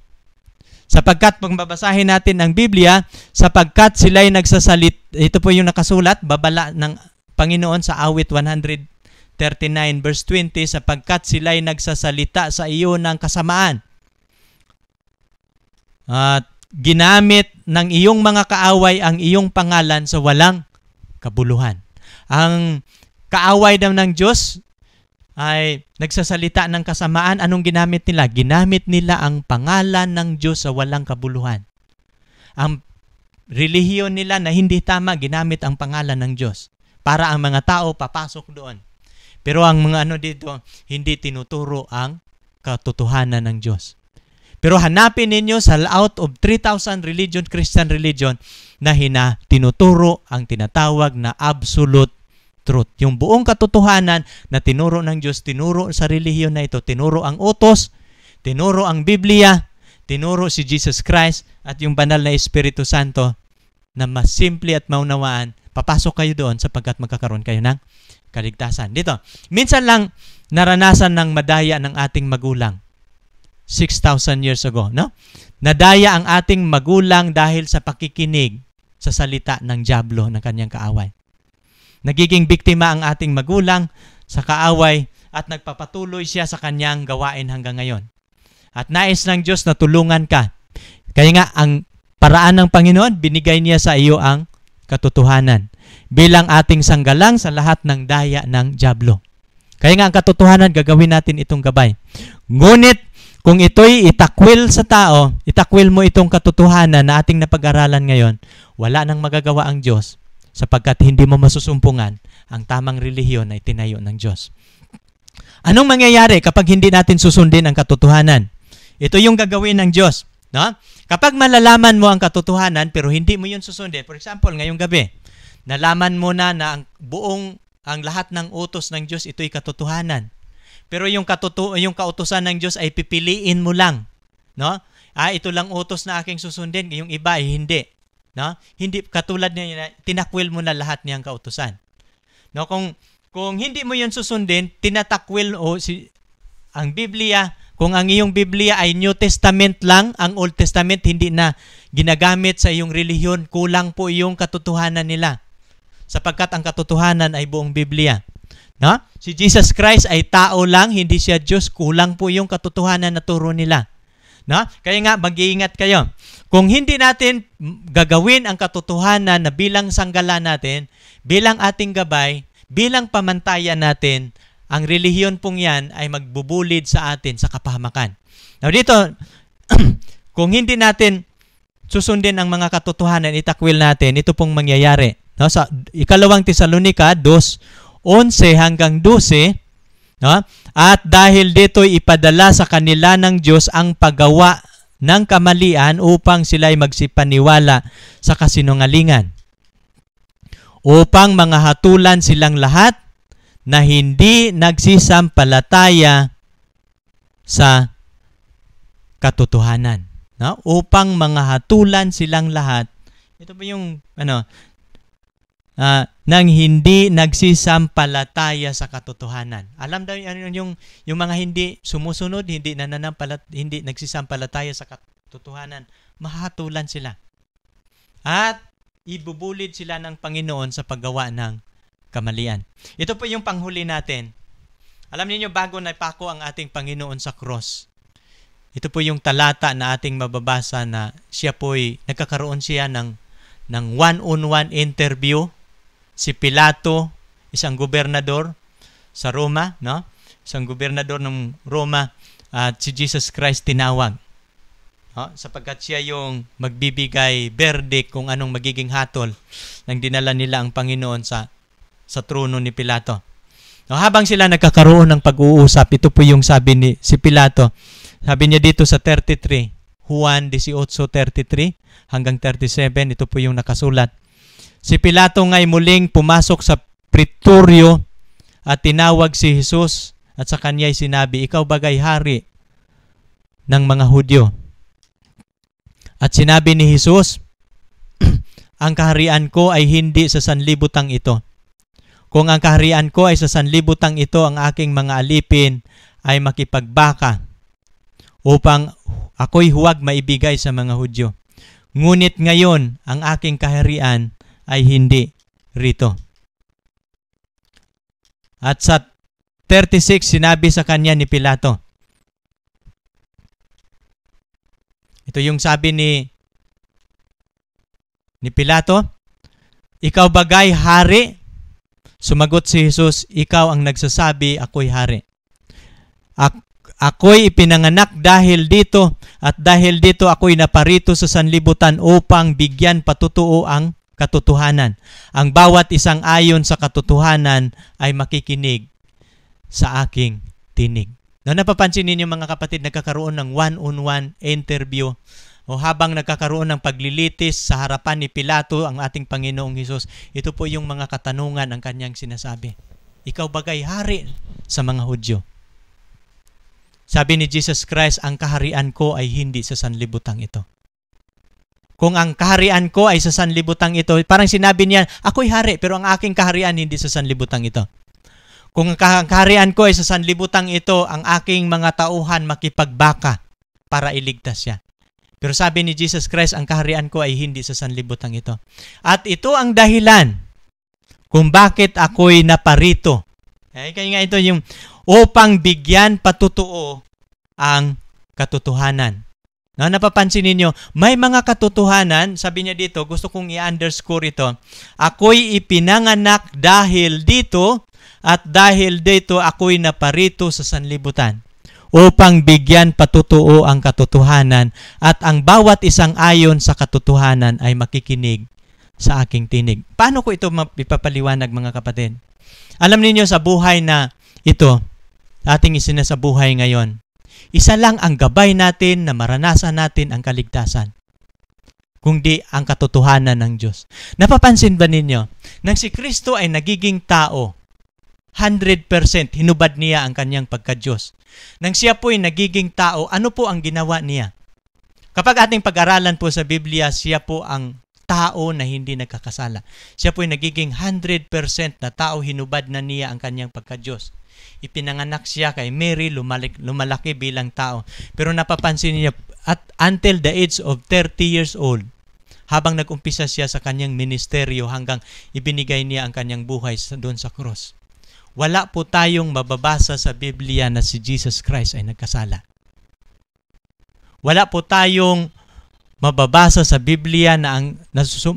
S2: Sapagkat pag babasahin natin ang Biblia, sapagkat sila'y nagsasalit, ito po yung nakasulat, babala ng Panginoon sa Awit 139 verse 20, sapagkat sila'y nagsasalita sa iyo ng kasamaan. At ginamit ng iyong mga kaaway ang iyong pangalan sa walang kabuluhan. Ang kaaway daw ng Diyos ay nagsasalita ng kasamaan. Anong ginamit nila? Ginamit nila ang pangalan ng Diyos sa walang kabuluhan. Ang relihiyon nila na hindi tama, ginamit ang pangalan ng Diyos para ang mga tao papasok doon. Pero ang mga dito, hindi tinuturo ang katotohanan ng Diyos. Pero hanapin ninyo sa out of 3,000 religion, Christian religion, na tinuturo ang tinatawag na absolute truth. Yung buong katotohanan na tinuro ng Diyos, tinuro sa relihiyon na ito, tinuro ang utos, tinuro ang Biblia, tinuro si Jesus Christ at yung banal na Espiritu Santo na mas simple at maunawaan. Papasok kayo doon sapagkat magkakaroon kayo ng kaligtasan. Dito, minsan lang naranasan ng madaya ng ating magulang. 6,000 years ago, no? Nadaya ang ating magulang dahil sa pakikinig sa salita ng dyablo ng kanyang kaaway. Nagiging biktima ang ating magulang sa kaaway at nagpapatuloy siya sa kanyang gawain hanggang ngayon. At nais ng Diyos na tulungan ka. Kaya nga, ang paraan ng Panginoon, binigay niya sa iyo ang katotohanan bilang ating sanggalang sa lahat ng daya ng dyablo. Kaya nga ang katotohanan, gagawin natin itong gabay. Ngunit, kung ito'y itakwil sa tao, itakwil mo itong katotohanan na ating napag-aralan ngayon, wala nang magagawa ang Diyos sapagkat hindi mo masusumpungan ang tamang relihiyon na itinayo ng Diyos. Anong mangyayari kapag hindi natin susundin ang katotohanan? Ito yung gagawin ng Diyos. No? Kapag malalaman mo ang katotohanan pero hindi mo yun susundin, for example, ngayong gabi, nalaman mo na ang lahat ng utos ng Diyos, ito'y katotohanan. Pero yung kautusan ng Diyos ay pipiliin mo lang. No? Ito lang utos na aking susundin, yung iba ay hindi. No? Hindi katulad niya, tinakwil mo na lahat niyang kautusan. No? Kung hindi mo yun susundin, tinatakwil ang Biblia. Kung ang iyong Biblia ay New Testament lang, ang Old Testament hindi na ginagamit sa iyong relihiyon, kulang po iyong katotohanan nila. Sapagkat ang katotohanan ay buong Biblia. No? Si Jesus Christ ay tao lang, hindi siya Diyos, kulang po yung katotohanan na turo nila. No? Kaya nga, mag-iingat kayo. Kung hindi natin gagawin ang katotohanan na bilang sanggala natin, bilang ating gabay, bilang pamantayan natin, ang relihiyon pong yan ay magbubulid sa atin sa kapahamakan. Now dito, kung hindi natin susundin ang mga katotohanan, itakwil natin, ito pong mangyayari. No? Sa ikalawang Tesalonica 2:11 hanggang 12, no? At dahil dito ipadala sa kanila ng Diyos ang paggawa ng kamalian upang sila'y magsipaniwala sa kasinungalingan. Upang mga hatulan silang lahat na hindi nagsisampalataya sa katotohanan. No? Upang mga hatulan silang lahat. Ito pa yung nang hindi nagsisampalataya sa katotohanan. Alam daw yung mga hindi sumusunod, hindi nagsisampalataya sa katotohanan, mahatulan sila. At ibubulid sila ng Panginoon sa paggawa ng kamalian. Ito po yung panghuli natin. Alam niyo bago naipako ang ating Panginoon sa cross, ito po yung talata na ating mababasa na nagkakaroon siya ng one-on-one interview. Si Pilato, isang gobernador sa Roma, no? Isang gobernador ng Roma, at si Jesus Christ tinawag. No? Sapagkat siya yung magbibigay verdict kung anong magiging hatol nang dinala nila ang Panginoon sa trono ni Pilato. No, habang sila nagkakaroon ng pag-uusap, ito po yung sabi ni si Pilato. Sabi niya dito sa 33, Juan 18:33 hanggang 37, ito po yung nakasulat. Si Pilato nga'y muling pumasok sa pritoryo at tinawag si Jesus at sa kanya'y sinabi, "Ikaw bagay hari ng mga Hudyo?" At sinabi ni Jesus, "Ang kaharian ko ay hindi sa sanlibutang ito. Kung ang kaharian ko ay sa sanlibutang ito, ang aking mga alipin ay makipagbaka upang ako'y huwag maibigay sa mga Hudyo. Ngunit ngayon, ang aking kaharian ay hindi rito." At sa 36, sinabi sa kanya ni Pilato. Ito yung sabi ni Pilato, "Ikaw bagay hari?" Sumagot si Jesus, "Ikaw ang nagsasabi, ako'y hari. Ako'y ipinanganak dahil dito, at dahil dito ako'y naparito sa sanlibutan upang bigyan patutuo ang katotohanan. Ang bawat isang ayon sa katotohanan ay makikinig sa aking tinig." No, napapansin ninyo mga kapatid, nagkakaroon ng one-on-one interview o habang nagkakaroon ng paglilitis sa harapan ni Pilato ang ating Panginoong Hesus. Ito po yung mga katanungan ang kanyang sinasabi. "Ikaw bagay hari sa mga Hudyo?" Sabi ni Jesus Christ, "Ang kaharian ko ay hindi sa sanlibutang ito." Kung ang kaharian ko ay sa sanlibutang ito, parang sinabi niya, ako'y hari, pero ang aking kaharian hindi sa sanlibutang ito. Kung ang kaharian ko ay sa sanlibutang ito, ang aking mga tauhan makipagbaka para iligtas siya. Pero sabi ni Jesus Christ, ang kaharian ko ay hindi sa sanlibutang ito. At ito ang dahilan kung bakit ako'y naparito. Kaya nga ito yung upang bigyan patutuo ang katotohanan. No, napapansin ninyo, may mga katotohanan, sabi niya dito, gusto kong i-underscore ito. Ako'y ipinanganak dahil dito, At dahil dito ako'y naparito sa sanlibutan upang bigyan patutuo ang katotohanan at ang bawat isang ayon sa katotohanan ay makikinig sa aking tinig. Paano ko ito ipapaliwanag, mga kapatid? Alam niyo sa buhay na ito, ating isinasabuhay ngayon, isa lang ang gabay natin na maranasan natin ang kaligtasan, kundi ang katotohanan ng Diyos. Napapansin ba ninyo, nang si Kristo ay nagiging tao, 100% hinubad niya ang kanyang pagka-Diyos. Nang siya po ay nagiging tao, ano po ang ginawa niya? Kapag ating pag-aralan po sa Biblia, siya po ang tao na hindi nagkakasala. Siya po ay nagiging 100% na tao, hinubad na niya ang kanyang pagka-Diyos. Ipinanganak siya kay Mary, lumalaki bilang tao. Pero napapansin niya, at until the age of 30 years old, habang nag-umpisa siya sa kanyang ministeryo hanggang ibinigay niya ang kanyang buhay doon sa cross, wala po tayong mababasa sa Biblia na si Jesus Christ ay nagkasala. Wala po tayong mababasa sa Biblia na ang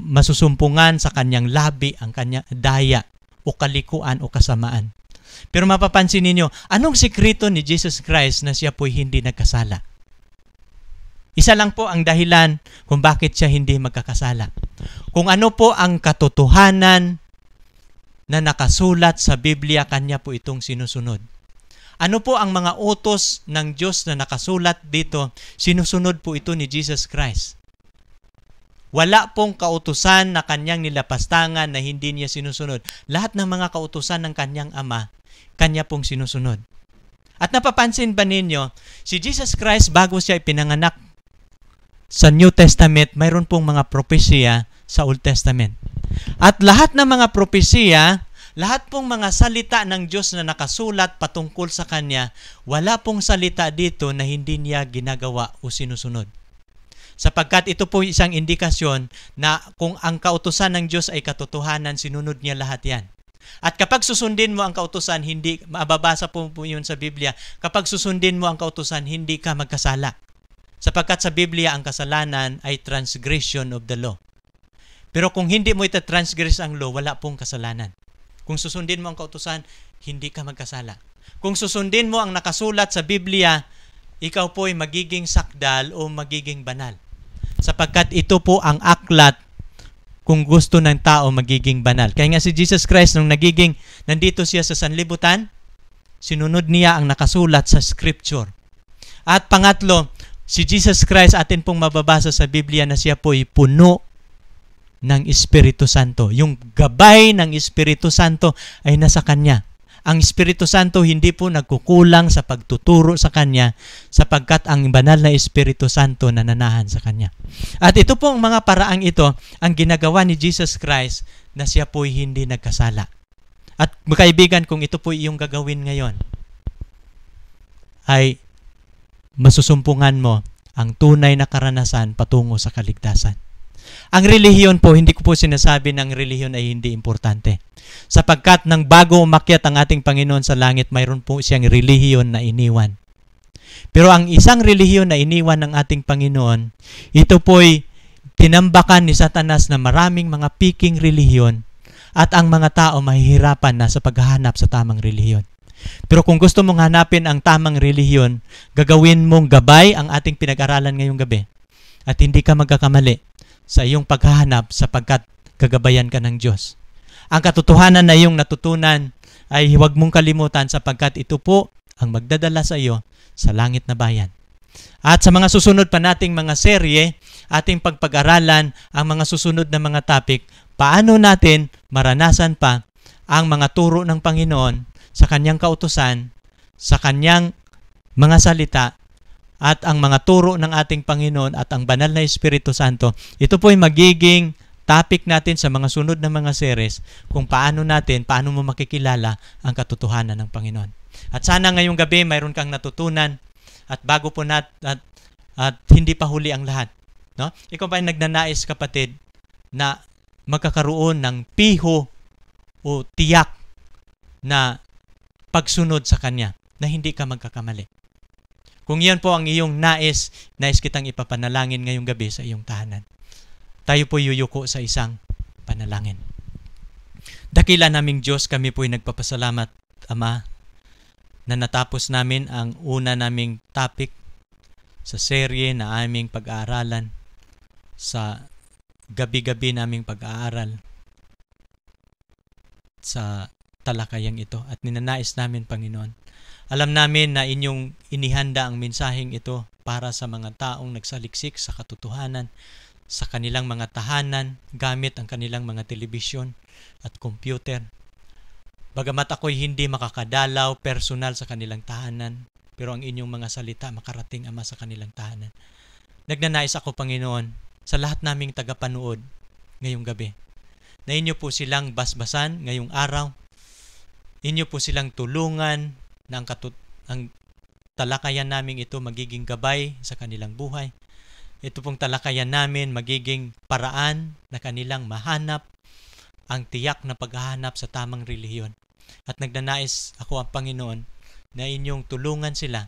S2: masusumpungan sa kanyang labi ang kanyang daya o kalikuan o kasamaan. Pero mapapansin ninyo, anong sikreto ni Jesus Christ na siya po'y hindi nagkasala? Isa lang po ang dahilan kung bakit siya hindi magkakasala. Kung ano po ang katotohanan na nakasulat sa Biblia, kanya po itong sinusunod. Ano po ang mga utos ng Diyos na nakasulat dito? Sinusunod po ito ni Jesus Christ. Wala pong kautusan na kanyang nilapastangan na hindi niya sinusunod. Lahat ng mga kautusan ng kanyang Ama, kanya pong sinusunod. At napapansin ba ninyo, si Jesus Christ bago siya ipinanganak sa New Testament, mayroon pong mga propesya sa Old Testament. At lahat ng mga propesya, lahat pong mga salita ng Diyos na nakasulat patungkol sa Kanya, wala pong salita dito na hindi niya ginagawa o sinusunod. Sapagkat ito po isang indikasyon na kung ang kautusan ng Diyos ay katotohanan, sinunod niya lahat yan. At kapag susundin mo ang kautusan, hindi, mababasa po yun sa Biblia, kapag susundin mo ang kautusan, hindi ka magkasala. Sapagkat sa Biblia, ang kasalanan ay transgression of the law. Pero kung hindi mo itatransgress ang law, wala pong kasalanan. Kung susundin mo ang kautusan, hindi ka magkasala. Kung susundin mo ang nakasulat sa Biblia, ikaw po ay magiging sakdal o magiging banal. Sapagkat ito po ang aklat kung gusto ng tao magiging banal. Kaya nga si Jesus Christ, nung nandito siya sa sanlibutan, sinunod niya ang nakasulat sa Scripture. At pangatlo, si Jesus Christ, atin pong mababasa sa Biblia na siya po ay puno ng Espiritu Santo. Yung gabay ng Espiritu Santo ay nasa Kanya. Ang Espiritu Santo hindi po nagkukulang sa pagtuturo sa Kanya sapagkat ang banal na Espiritu Santo nananahan sa Kanya. At ito po ang mga paraang ito ang ginagawa ni Jesus Christ na siya po hindi nagkasala. At kaibigan, kung ito po yung gagawin ngayon, ay masusumpungan mo ang tunay na karanasan patungo sa kaligtasan. Ang relihiyon po, hindi ko po sinasabi ng relihiyon ay hindi importante. Sapagkat nang bago umakyat ang ating Panginoon sa langit, mayroon po siyang relihiyon na iniwan. Pero ang isang relihiyon na iniwan ng ating Panginoon, ito po'y tinambakan ni Satanas na maraming mga piking relihiyon at ang mga tao mahihirapan na sa paghahanap sa tamang relihiyon. Pero kung gusto mong hanapin ang tamang relihiyon, gagawin mong gabay ang ating pinag-aralan ngayong gabi at hindi ka magkakamali sa iyong paghahanap sapagkat gagabayan ka ng Diyos. Ang katotohanan na iyong natutunan ay huwag mong kalimutan sapagkat ito po ang magdadala sa iyo sa langit na bayan. At sa mga susunod pa nating mga serye, ating pagpag-aralan ang mga susunod na mga topic, paano natin maranasan pa ang mga turo ng Panginoon sa Kanyang kautusan, sa Kanyang mga salita, at ang mga turo ng ating Panginoon at ang banal na Espiritu Santo. Ito po ay magiging topic natin sa mga sunod na mga series kung paano mo makikilala ang katotohanan ng Panginoon. At sana ngayong gabi mayroon kang natutunan at bago po at hindi pa huli ang lahat. No? Ikaw ba ay nagnanais, kapatid, na magkakaroon ng piho o tiyak na pagsunod sa Kanya, na hindi ka magkakamali? Kung yan po ang iyong nais kitang ipapanalangin ngayong gabi sa iyong tahanan. Tayo po yuyuko sa isang panalangin. Dakila naming Diyos, kami po'y nagpapasalamat, Ama, na natapos namin ang una naming topic sa serye na aming pag-aaralan, sa gabi-gabi naming pag-aaral sa talakayang ito. At ninanais namin, Panginoon, alam namin na inyong inihanda ang mensaheng ito para sa mga taong nagsaliksik sa katotohanan, sa kanilang mga tahanan, gamit ang kanilang mga telebisyon at computer. Bagamat ako'y hindi makakadalaw personal sa kanilang tahanan, pero ang inyong mga salita makarating, Ama, sa kanilang tahanan. Nagnanais ako, Panginoon, sa lahat naming tagapanood ngayong gabi, na inyo po silang basbasan ngayong araw, inyo po silang tulungan na ang talakayan namin ito magiging gabay sa kanilang buhay. Ito pong talakayan namin magiging paraan na kanilang mahanap ang tiyak na paghahanap sa tamang relihiyon. At nagnanais ako, ang Panginoon, na inyong tulungan sila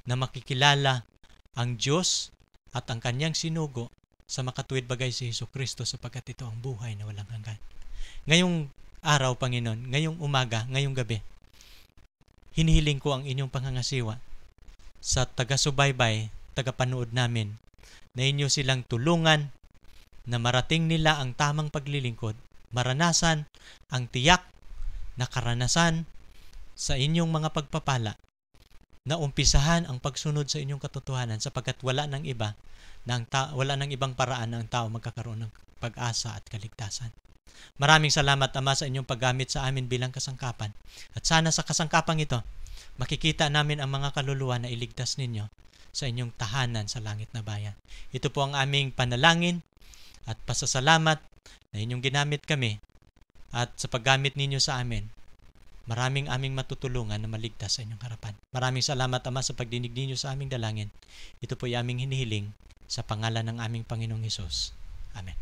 S2: na makikilala ang Diyos at ang kanyang sinugo sa makatuwid bagay si Jesucristo, sapagkat ito ang buhay na walang hanggan. Ngayong araw, Panginoon, ngayong umaga, ngayong gabi, hinihiling ko ang inyong pangangasiwa sa taga-subaybay, taga-panood namin, na inyo silang tulungan na marating nila ang tamang paglilingkod, maranasan ang tiyak na karanasan sa inyong mga pagpapala, na umpisahan ang pagsunod sa inyong katotohanan, sapagkat wala ng ibang paraan na ang tao magkakaroon ng pag-asa at kaligtasan. Maraming salamat, Ama, sa inyong paggamit sa amin bilang kasangkapan. At sana sa kasangkapang ito, makikita namin ang mga kaluluwa na iligtas ninyo sa inyong tahanan sa langit na bayan. Ito po ang aming panalangin at pasasalamat na inyong ginamit kami, at sa paggamit ninyo sa amin, maraming aming matutulungan na maligtas sa inyong harapan. Maraming salamat, Ama, sa pagdinig ninyo sa aming dalangin. Ito po ay aming hinihiling sa pangalan ng aming Panginoong Hesus. Amen.